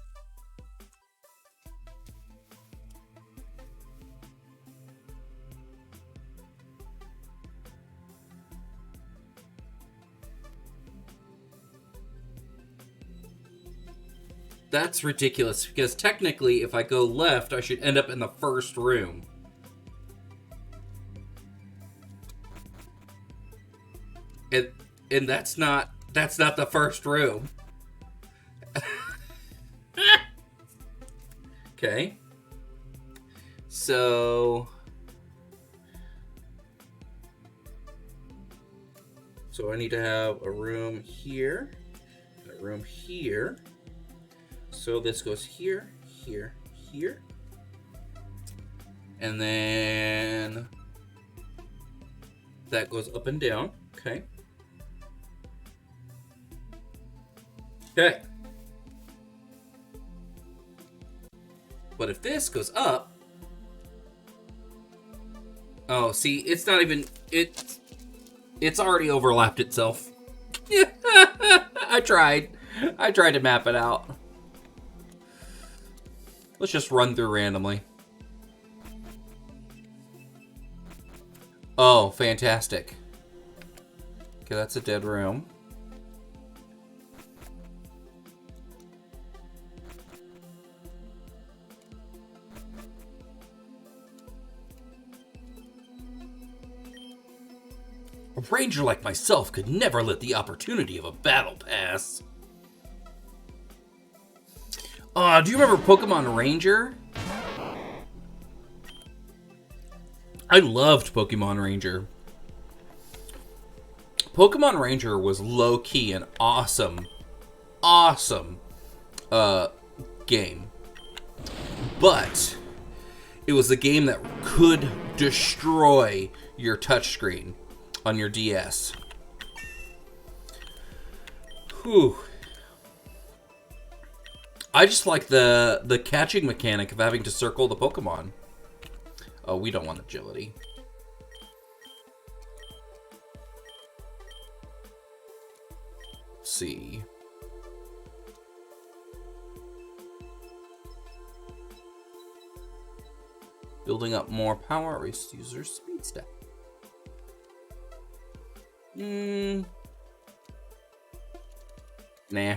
That's ridiculous, because technically, if I go left, I should end up in the first room. And that's not the first room. Okay. So I need to have a room here, and a room here. So this goes here, here, here. And then that goes up and down. Okay. Okay. But if this goes up... Oh, see, it's not even... It's already overlapped itself. I tried to map it out. Let's just run through randomly. Oh, fantastic. Okay, that's a dead room. A ranger like myself could never let the opportunity of a battle pass. Do you remember Pokemon Ranger? I loved Pokemon Ranger. Pokemon Ranger was low-key an awesome game. But it was a game that could destroy your touchscreen on your DS. Whew. I just like the catching mechanic of having to circle the Pokemon. Oh, we don't want agility. Let's see. Building up more power, race user speed stat. Nah.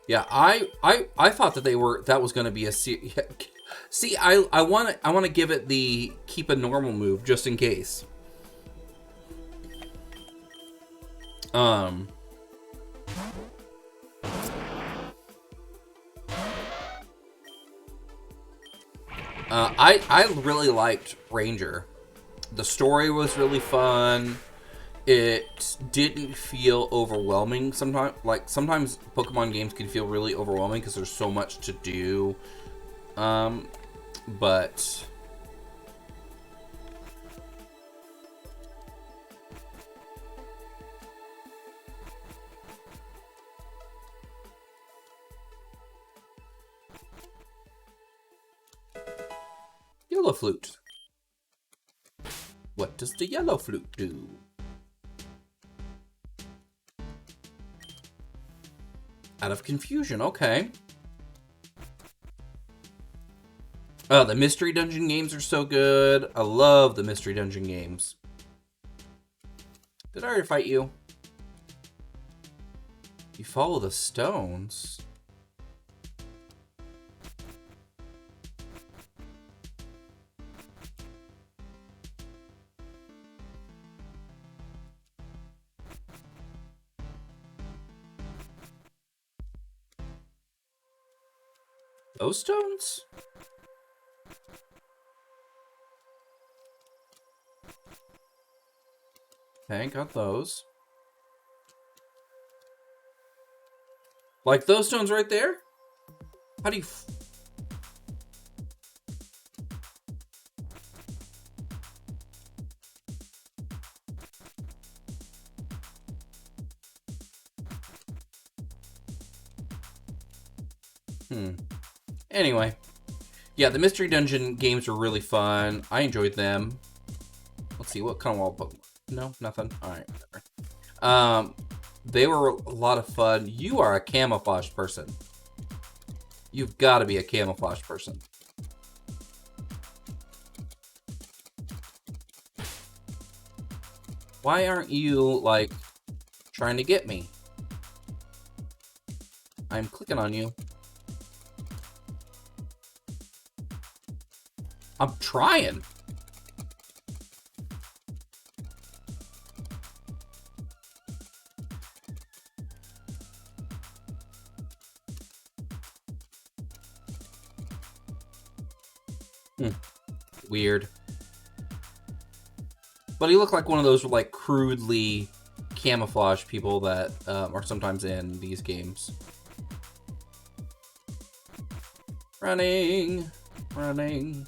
Yeah, I thought that that was going to be a see, I want to give it the keep a normal move just in case. I really liked Ranger. The story was really fun. It didn't feel overwhelming sometimes. Like, sometimes Pokemon games can feel really overwhelming because there's so much to do. But Yellow Flute. What does the Yellow Flute do? Out of Confusion, okay. Oh, the Mystery Dungeon games are so good. I love the Mystery Dungeon games. Did I already fight you? You follow the stones. Those stones? Okay, got those. Like those stones right there? How do you... Anyway. Yeah, the Mystery Dungeon games were really fun. I enjoyed them. Let's see, what kind of wall Pokemon? No, nothing. Alright, whatever. They were a lot of fun. You are a camouflage person. You've got to be a camouflage person. Why aren't you, like, trying to get me? I'm clicking on you. I'm trying. Weird. But he looked like one of those, like, crudely camouflage people that are sometimes in these games. Running. Running.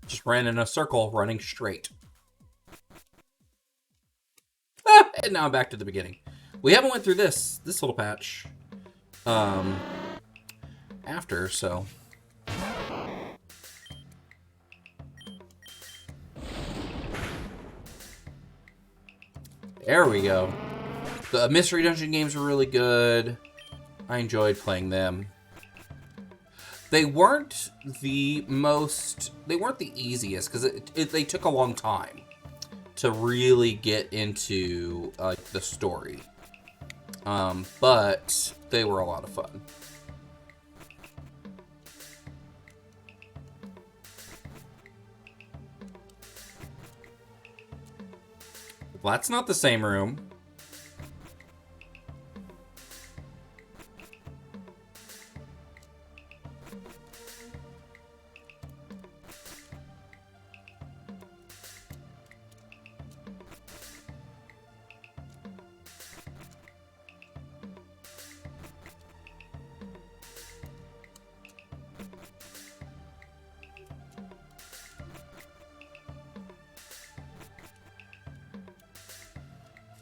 Just ran in a circle, running straight. And now I'm back to the beginning. We haven't went through this little patch after, so. There we go. The Mystery Dungeon games were really good. I enjoyed playing them. They weren't the easiest, because they took a long time to really get into the story. But they were a lot of fun. Well, that's not the same room.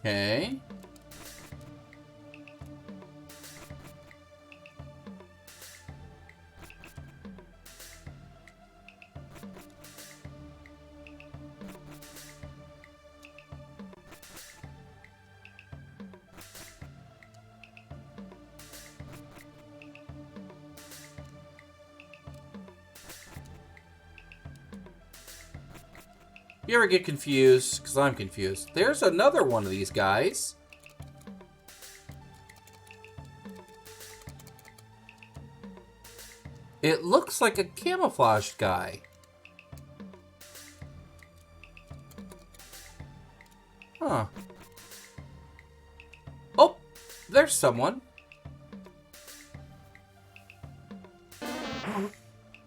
Okay. You ever get confused? Because I'm confused. There's another one of these guys. It looks like a camouflaged guy. Huh. Oh, there's someone.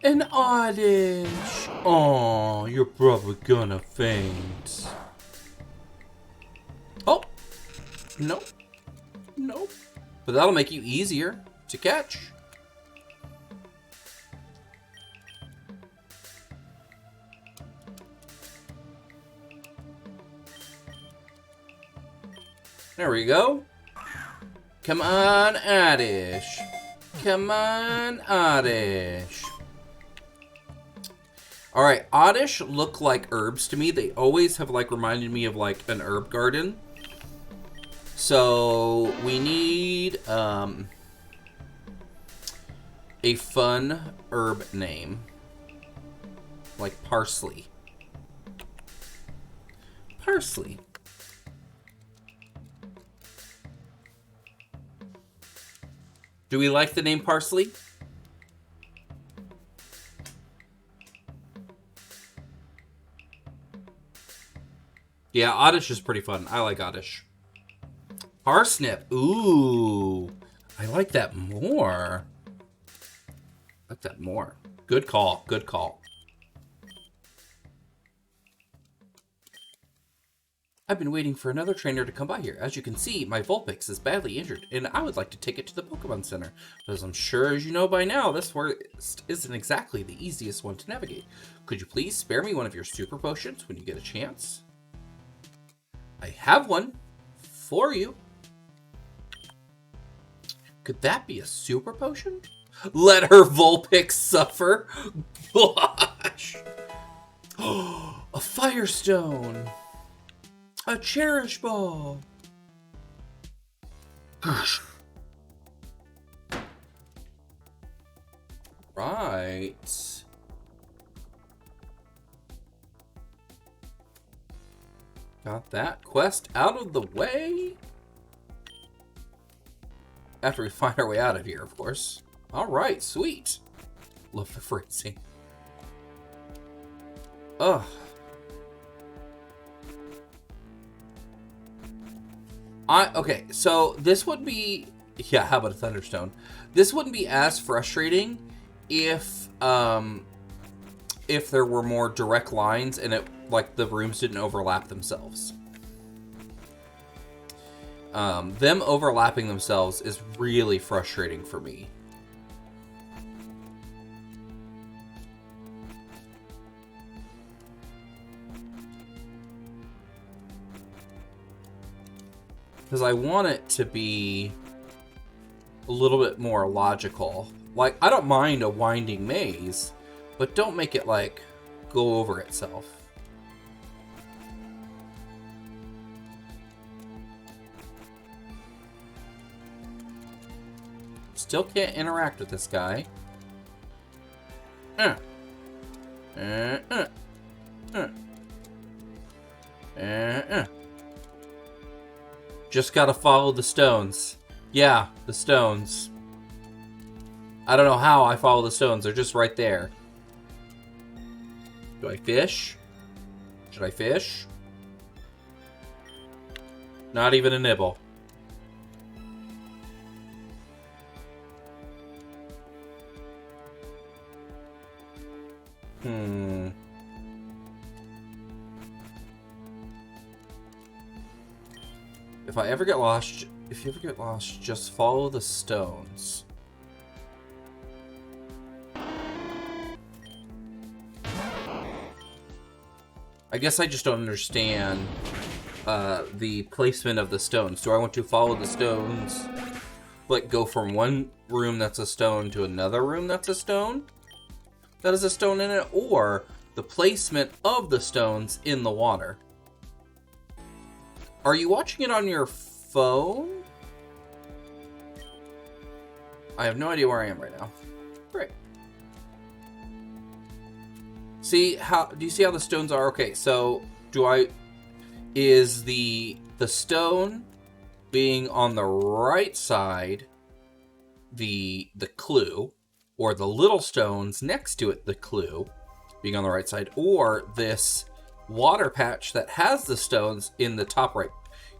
An Oddish. Oh, you're probably gonna faint. Oh, nope. Nope. But that'll make you easier to catch. There we go. Come on, Oddish. Come on, Oddish. Alright, Oddish look like herbs to me. They always have, like, reminded me of, like, an herb garden. So, we need, a fun herb name. Like parsley. Parsley. Do we like the name parsley? Yeah, Oddish is pretty fun. I like Oddish. Parsnip. Ooh. I like that more. I like that more. Good call. Good call. I've been waiting for another trainer to come by here. As you can see, my Vulpix is badly injured, and I would like to take it to the Pokemon Center. But as I'm sure as you know by now, this forest isn't exactly the easiest one to navigate. Could you please spare me one of your super potions when you get a chance? I have one for you. Could that be a super potion? Let her Vulpix suffer. Gosh. A Firestone. A Cherish Ball. Gosh. Right. Got that quest out of the way. After we find our way out of here, of course. Alright, sweet. Love the phrasing. Ugh. Okay, so this would be... Yeah, how about a Thunderstone? This wouldn't be as frustrating if there were more direct lines and like the rooms didn't overlap themselves. Them overlapping themselves is really frustrating for me. Because I want it to be a little bit more logical. Like, I don't mind a winding maze, but don't make it, like, go over itself. Still can't interact with this guy. Just gotta follow the stones. Yeah, the stones. I don't know how I follow the stones. They're just right there. Do I fish? Should I fish? Not even a nibble. If you ever get lost, just follow the stones. I guess I just don't understand the placement of the stones. Do I want to follow the stones, like go from one room that's a stone to another room that's a stone that has a stone in it, or the placement of the stones in the water? Are you watching it on your phone? I have no idea where I am right now. Great. See how? Do you see how the stones are? Okay, so do I? Is the stone being on the right side the clue, or the little stones next to it the clue being on the right side, or this water patch that has the stones in the top right?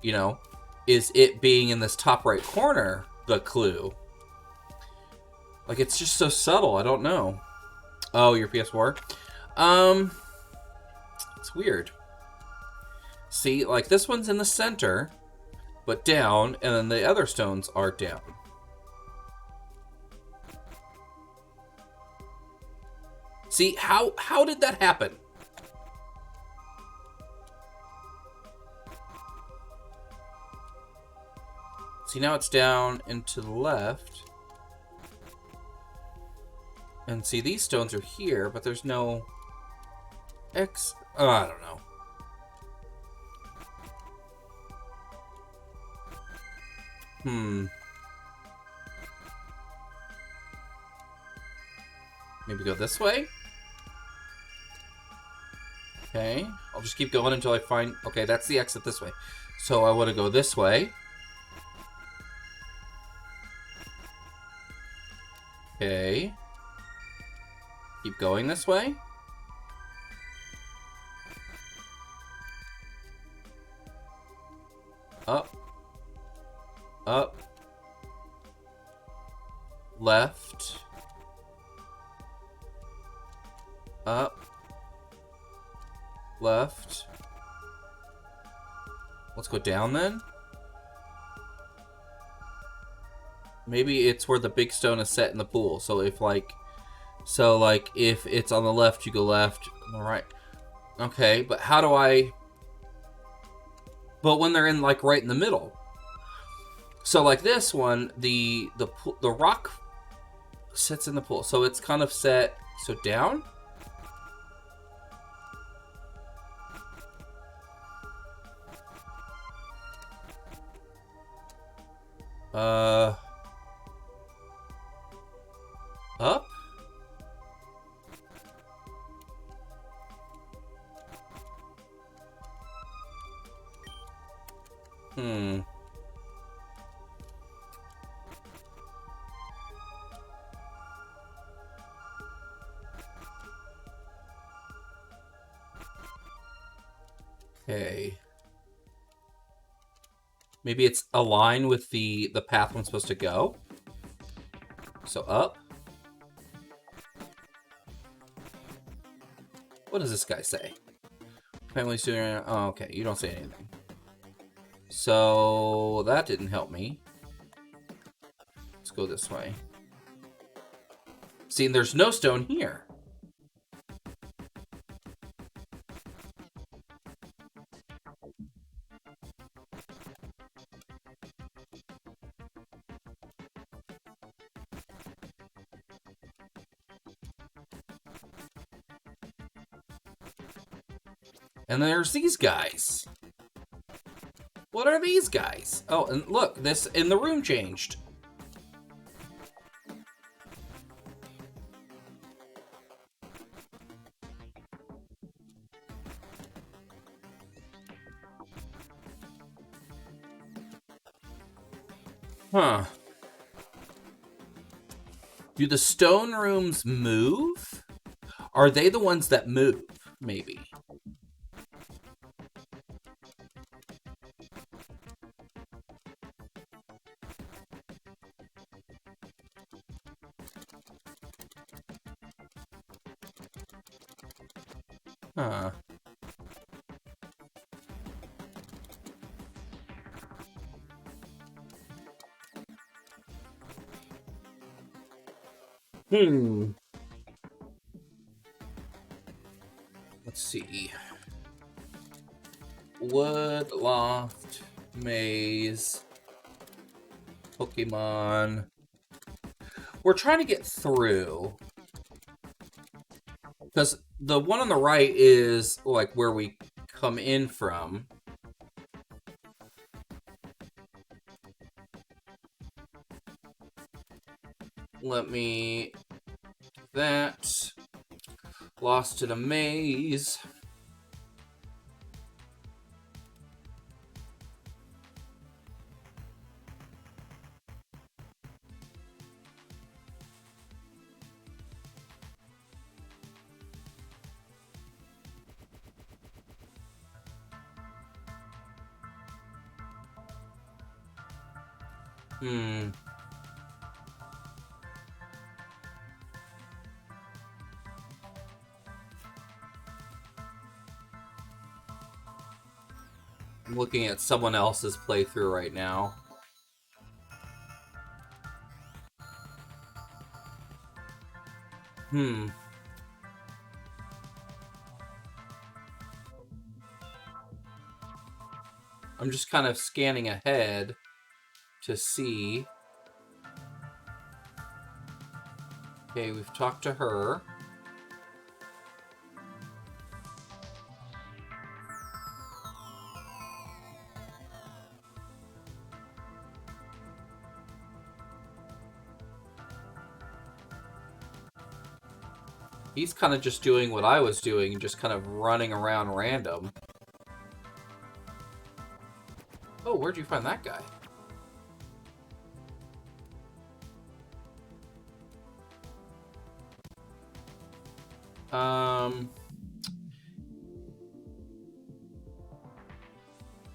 You know, is it being in this top right corner the clue? Like, it's just so subtle. I don't know. Oh, your PS4? It's weird. See, like, this one's in the center, but down, and then the other stones are down. See, how did that happen? See, now it's down and to the left. And see, these stones are here, but there's no X. Oh, I don't know. Maybe go this way? Okay. I'll just keep going until I find... Okay, that's the exit this way. So I want to go this way. Okay. Keep going this way. Up. Up. Left. Up. Left. Let's go down then. Maybe it's where the big stone is set in the pool. So if if it's on the left, you go left, on the right. Okay, but how do I... But when they're in, like, right in the middle. So, like this one, the rock sits in the pool. So it's kind of set... So down? Up? Okay. Maybe it's aligned with the path I'm supposed to go. So up. What does this guy say? Family student. Oh, okay. You don't say anything. So that didn't help me. Let's go this way. See, there's no stone here. And there's these guys. What are these guys? Oh, and look, this in the room changed. Huh. Do the stone rooms move? Are they the ones that move? Maybe. Huh. Let's see. Wood, loft, maze, Pokemon. We're trying to get through. Because the one on the right is, like, where we come in from. Let me... That... Lost in a maze. Hmm. I'm looking at someone else's playthrough right now. Hmm. I'm just kind of scanning ahead to see. Okay, we've talked to her. He's kind of just doing what I was doing, just kind of running around random. Oh, where'd you find that guy?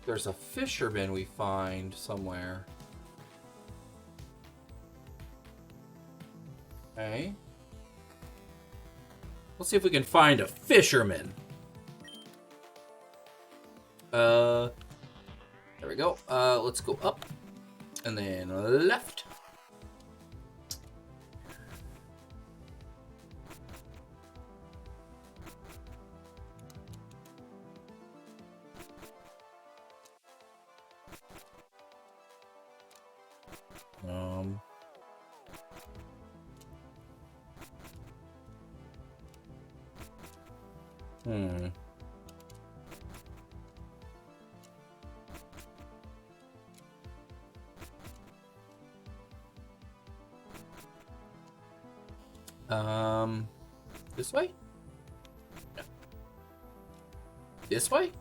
There's a fisherman we find somewhere. Okay. Let's see if we can find a fisherman. There we go. Let's go up. And then left. This way? No. This way?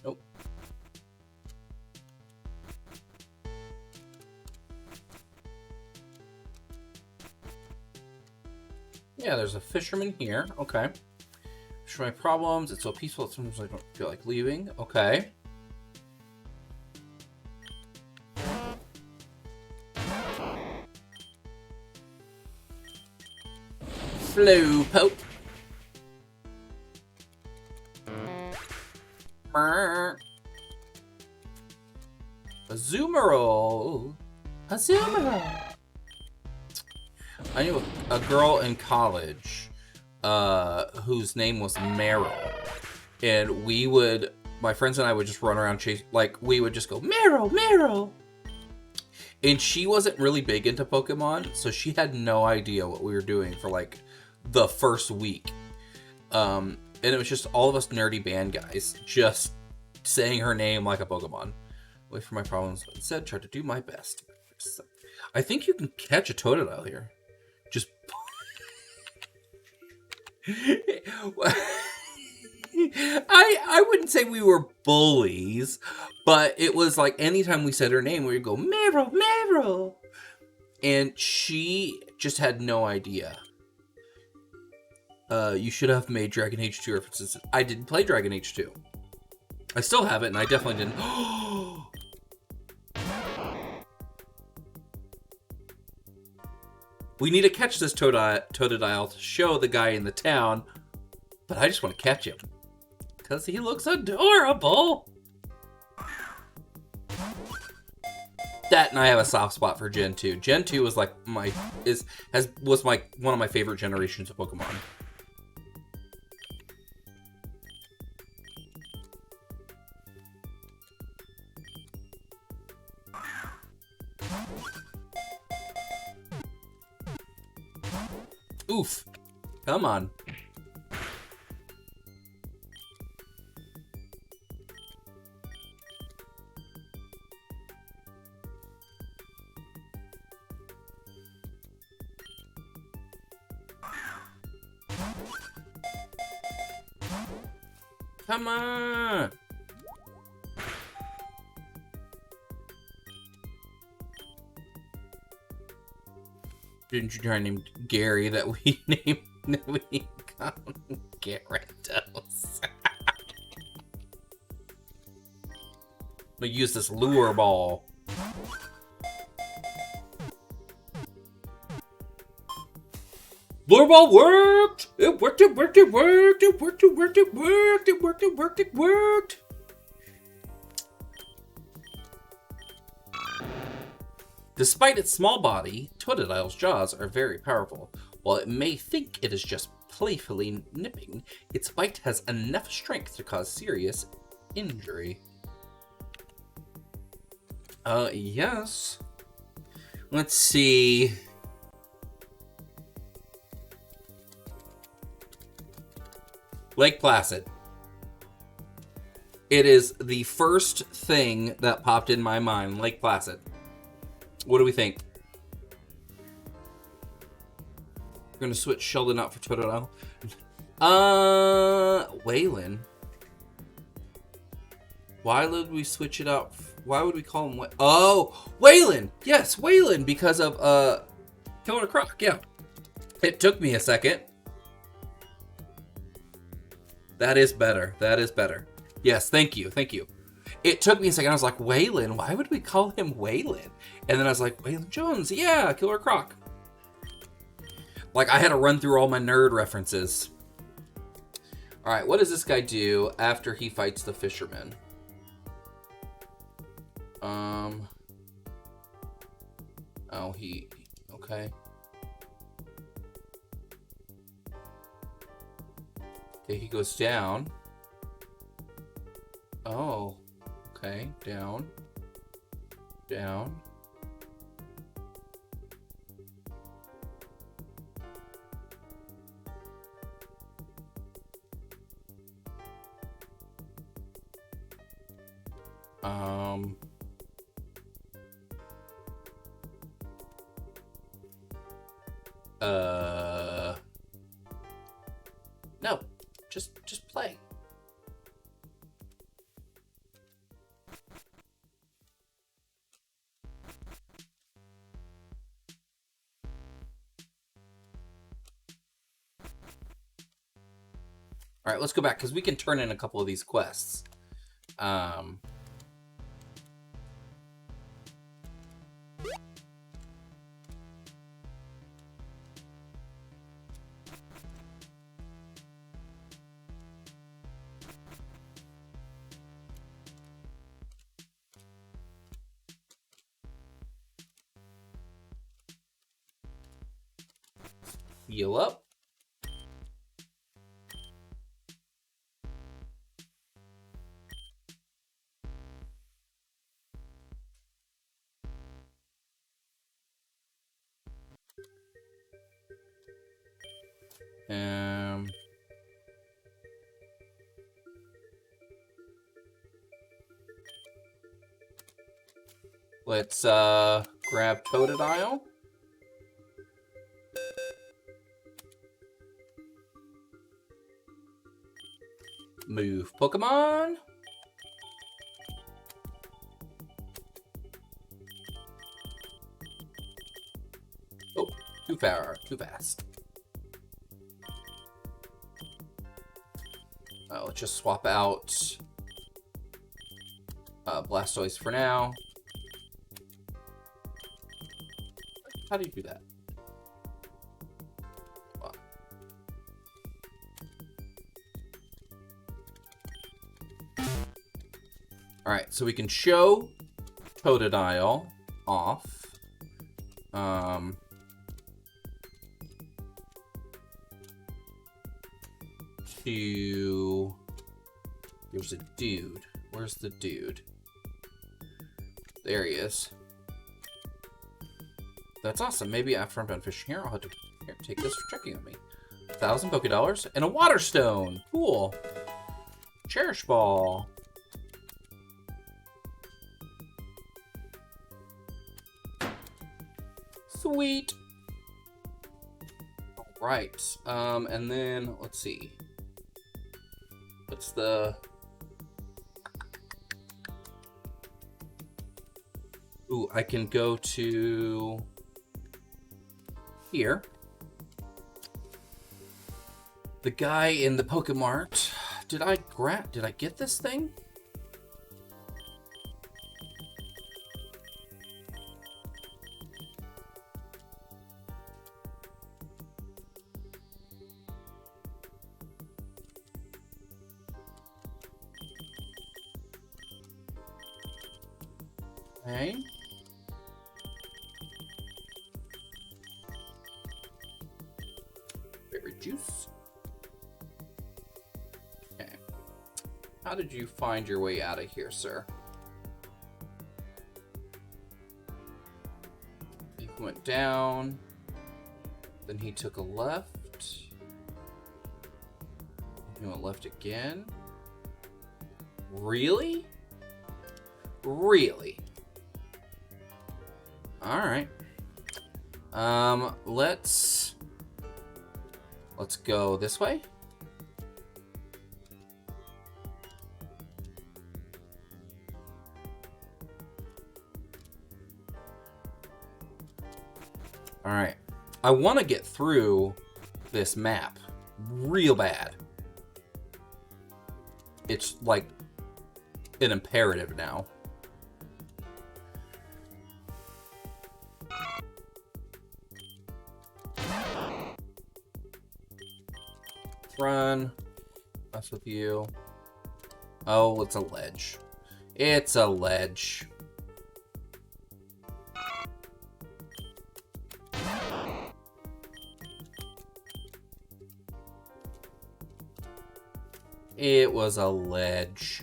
Nope. Yeah, there's a fisherman here. Okay. Show my problems. It's so peaceful. Sometimes I don't feel like leaving. Okay. Slow poke. Azumarill. Azumarill. I knew a girl in college whose name was Meryl. And we would, my friends and I would just run around chase, like, we would just go, Meryl, Meryl. And she wasn't really big into Pokemon, so she had no idea what we were doing for, like, the first week. And it was just all of us nerdy band guys just saying her name like a Pokemon. Wait for my problems. Instead, try to do my best. I think you can catch a Totodile here. Just... I wouldn't say we were bullies, but it was like anytime we said her name, we would go, Meryl, Meryl. And she just had no idea. You should have made Dragon Age 2 references. I didn't play Dragon Age 2. I still have it, and I definitely didn't. We need to catch this Totodile to show the guy in the town, but I just want to catch him. Because he looks adorable. That, and I have a soft spot for Gen 2. Gen 2 was like one of my favorite generations of Pokemon. Oof. Come on. Come on! Didn't you try and name Gary that we got Gyarados? We use this lure ball. Lure ball worked! It worked, it worked, it worked, it worked, it worked, it worked, it worked, it worked, it worked! Despite its small body, Totodile's jaws are very powerful. While it may think it is just playfully nipping, its bite has enough strength to cause serious injury. Yes. Let's see. Lake Placid. It is the first thing that popped in my mind. Lake Placid. What do we think? We're gonna switch Sheldon out for Totodile. Waylon. Why would we switch it out? Why would we call him Waylon! Yes, Waylon, because of Killer Croc, yeah. It took me a second. That is better. That is better. Yes, thank you. Thank you. It took me a second. I was like, Waylon? Why would we call him Waylon? And then I was like, Waylon Jones. Yeah, Killer Croc. Like, I had to run through all my nerd references. All right, what does this guy do after he fights the fisherman? Oh, okay. Okay, he goes down. Oh, okay, down. Down. No, just play. All right, let's go back because we can turn in a couple of these quests. Heal up. Let's grab Totodile. Move Pokemon. Oh, too fast. Let's just swap out Blastoise for now. How do you do that? Wow. Alright, so we can show Totodile off. There's a dude. Where's the dude? There he is. That's awesome. Maybe after I'm done fishing here, I'll have to take this for checking on me. 1,000 Pokédollars and a Water Stone. Cool. Cherish Ball. Sweet. All right. And then let's see. What's the... Ooh, I can go to here. The guy in the Pokemart. Did I get this thing? Okay. Berry juice. Okay. How did you find your way out of here, sir? He went down. Then he took a left. He went left again. Really? Really? Alright. Let's go this way. Alright. I want to get through this map real bad. It's like an imperative now. Run. Mess with you. Oh, it's a ledge. It's a ledge. It was a ledge.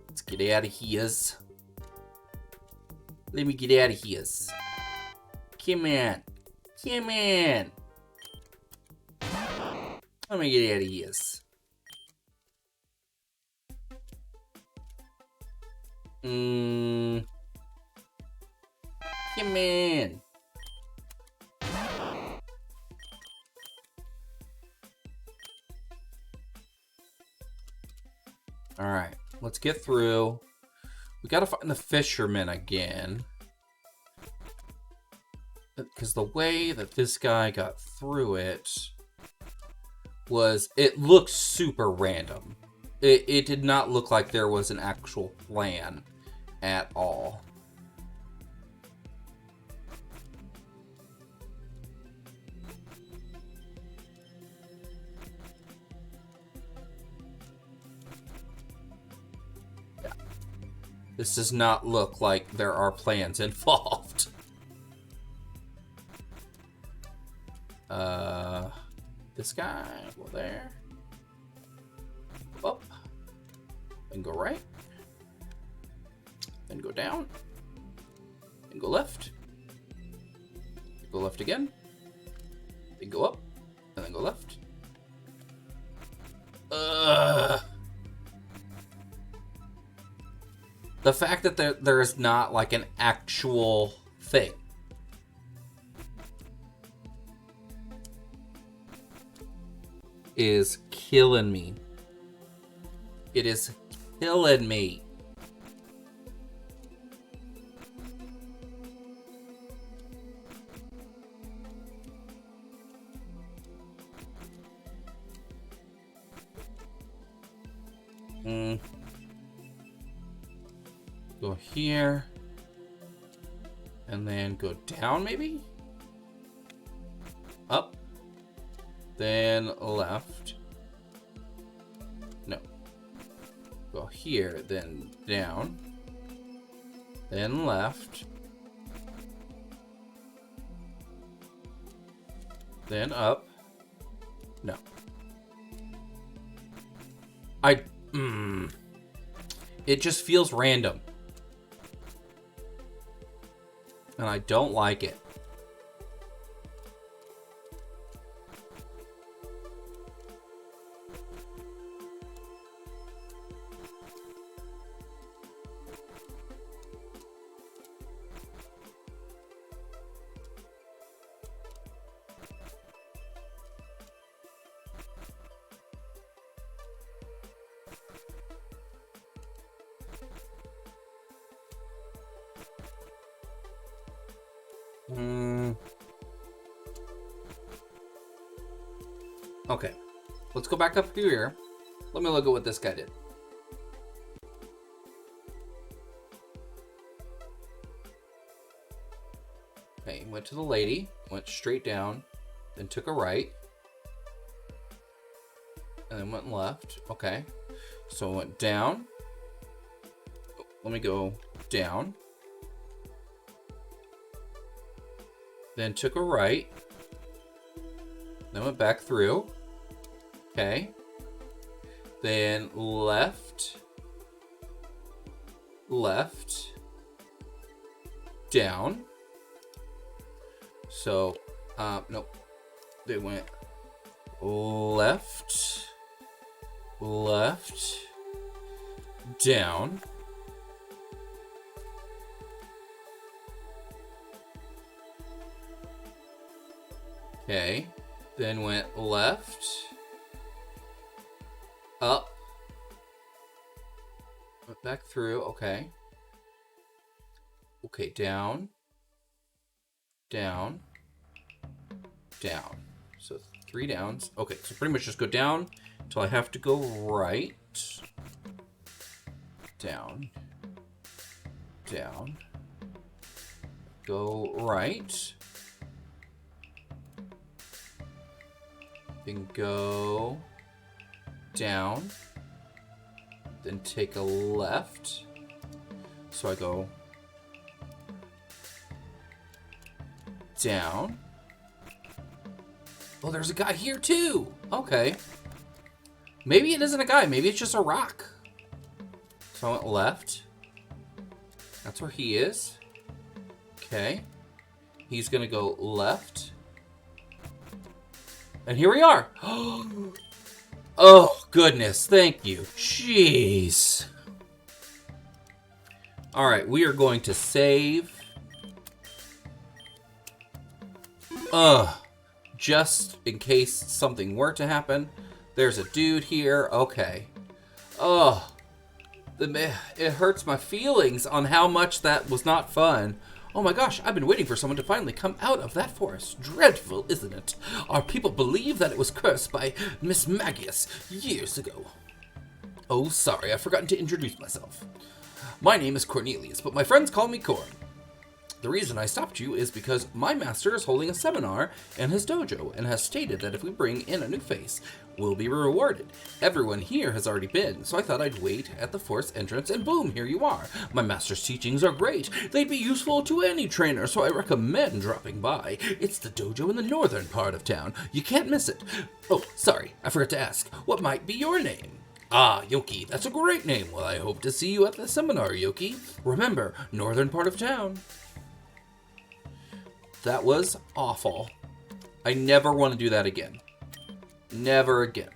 Let's get out of here. Let me get out of here. Come on. Come on. Let me get out of here. Come on. Alright, let's get through. We gotta find the fisherman again. Because the way that this guy got through it was... It looked super random. It did not look like there was an actual plan at all. Yeah. This does not look like there are plans involved. This guy, go there. Up. Then go right. Then go down. Then go left. Go left again. Then go up. And then go left. The fact that there is not like an actual thing. Is killing me. It is killing me. Go here. And then go down, maybe? Up. Then left. No. Go here, then down. Then left. Then up. No. It just feels random. And I don't like it. Okay. Let's go back up here. Let me look at what this guy did. Okay, went to the lady, went straight down, then took a right, and then went left. Okay, so I went down. Let me go down. Then took a right. Then went back through. Okay. Then left. Left. Down. So, nope. They went left. Left. Down. Okay. Then went left. Up. Went back through. Okay. Okay, down. Down. Down. So 3 downs. Okay, so pretty much just go down until I have to go right. Down. Down. Go right. Then go down. Then take a left. So I go down. Oh, there's a guy here too. Okay. Maybe it isn't a guy. Maybe it's just a rock. So I went left. That's where he is. Okay. He's going to go left. And here we are. Oh, goodness. Thank you. Jeez. All right. We are going to save. Just in case something were to happen. There's a dude here. Okay. It hurts my feelings on how much that was not fun. Oh my gosh, I've been waiting for someone to finally come out of that forest. Dreadful, isn't it? Our people believe that it was cursed by Miss Magius years ago. Oh, sorry, I've forgotten to introduce myself. My name is Cornelius, but my friends call me Corn. The reason I stopped you is because my master is holding a seminar in his dojo and has stated that if we bring in a new face, we'll be rewarded. Everyone here has already been, so I thought I'd wait at the forest entrance and boom, here you are. My master's teachings are great. They'd be useful to any trainer, so I recommend dropping by. It's the dojo in the northern part of town. You can't miss it. Oh, sorry, I forgot to ask. What might be your name? Ah, Yoki, that's a great name. Well, I hope to see you at the seminar, Yoki. Remember, northern part of town. That was awful. I never want to do that again. Never again.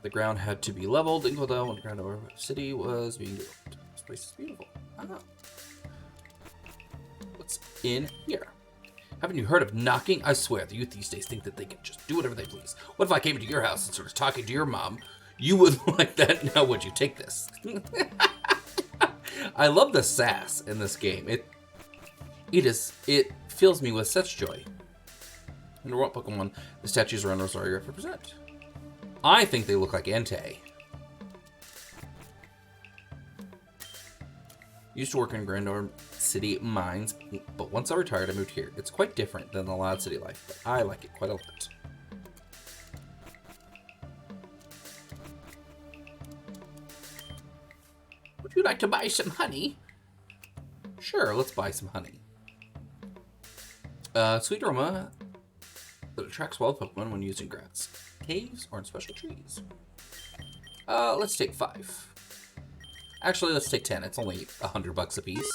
The ground had to be leveled and go down when the ground over the city was being developed. This place is beautiful. Ah. What's in here? Haven't you heard of knocking? I swear, the youth these days think that they can just do whatever they please. What if I came into your house and started talking to your mom? You wouldn't like that. Now would you take this? I love the sass in this game. It fills me with such joy. And what Pokemon the statues around Rosario represent? I think they look like Entei. Used to work in Grandor City mines, but once I retired, I moved here. It's quite different than the loud city life, but I like it quite a lot. Would you like to buy some honey? Sure, let's buy some honey. Sweet aroma that attracts wild Pokemon when used in grass, caves, or in special trees. Let's take 5. Actually, let's take 10. It's only $100 a piece.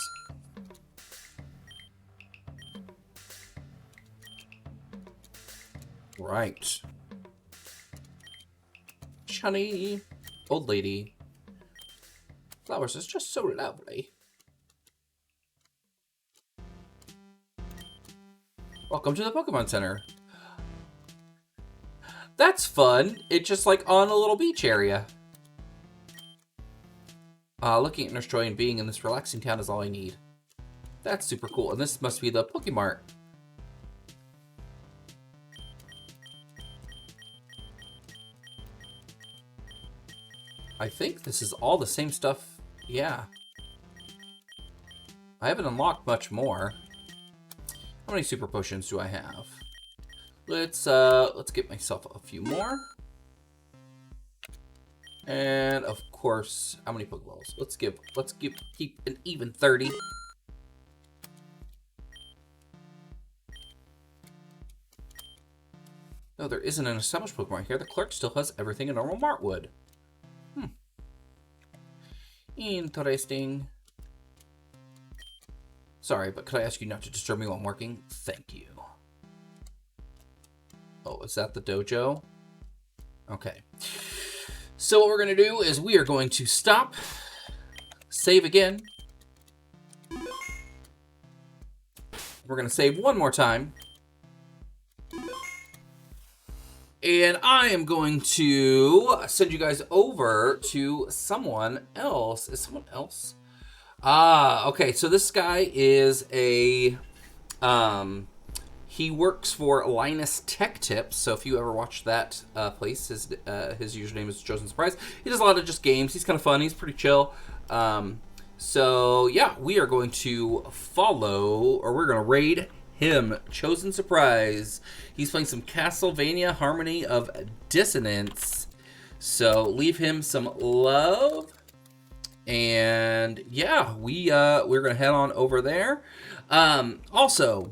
Right. Honey, old lady. Flowers is just so lovely. Welcome to the Pokemon Center. That's fun. It's just like on a little beach area. Looking at Nurse Joy and being in this relaxing town is all I need. That's super cool. And this must be the Pokemart. I think this is all the same stuff. Yeah. I haven't unlocked much more. How many super potions do I have? Let's get myself a few more. And of course, how many Pokeballs? Let's keep an even 30. No, there isn't an established Pokemon here. The clerk still has everything a normal mart would. Interesting. Sorry, but could I ask you not to disturb me while I'm working? Thank you. Oh, is that the dojo? Okay. So what we're going to do is we are going to stop, save again. We're going to save one more time. And I am going to send you guys over to someone else. Is someone else? Okay. So this guy is a, he works for Linus Tech Tips. So if you ever watch that place, his username is Chosen Surprise. He does a lot of just games. He's kind of fun. He's pretty chill. So yeah, we are going to follow, or we're going to raid him, Chosen Surprise. He's playing some Castlevania Harmony of Dissonance. So leave him some love. And yeah, we're gonna head on over there. Also,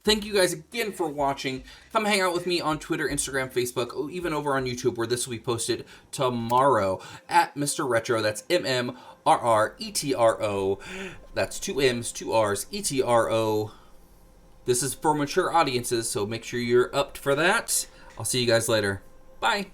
thank you guys again for watching. Come hang out with me on Twitter, Instagram, Facebook, even over on YouTube, where this will be posted tomorrow at Mr. Retro. That's MMRRETRO. That's 2 M's, 2 R's, ETRO. This is for mature audiences, so make sure you're up for that. I'll see you guys later. Bye.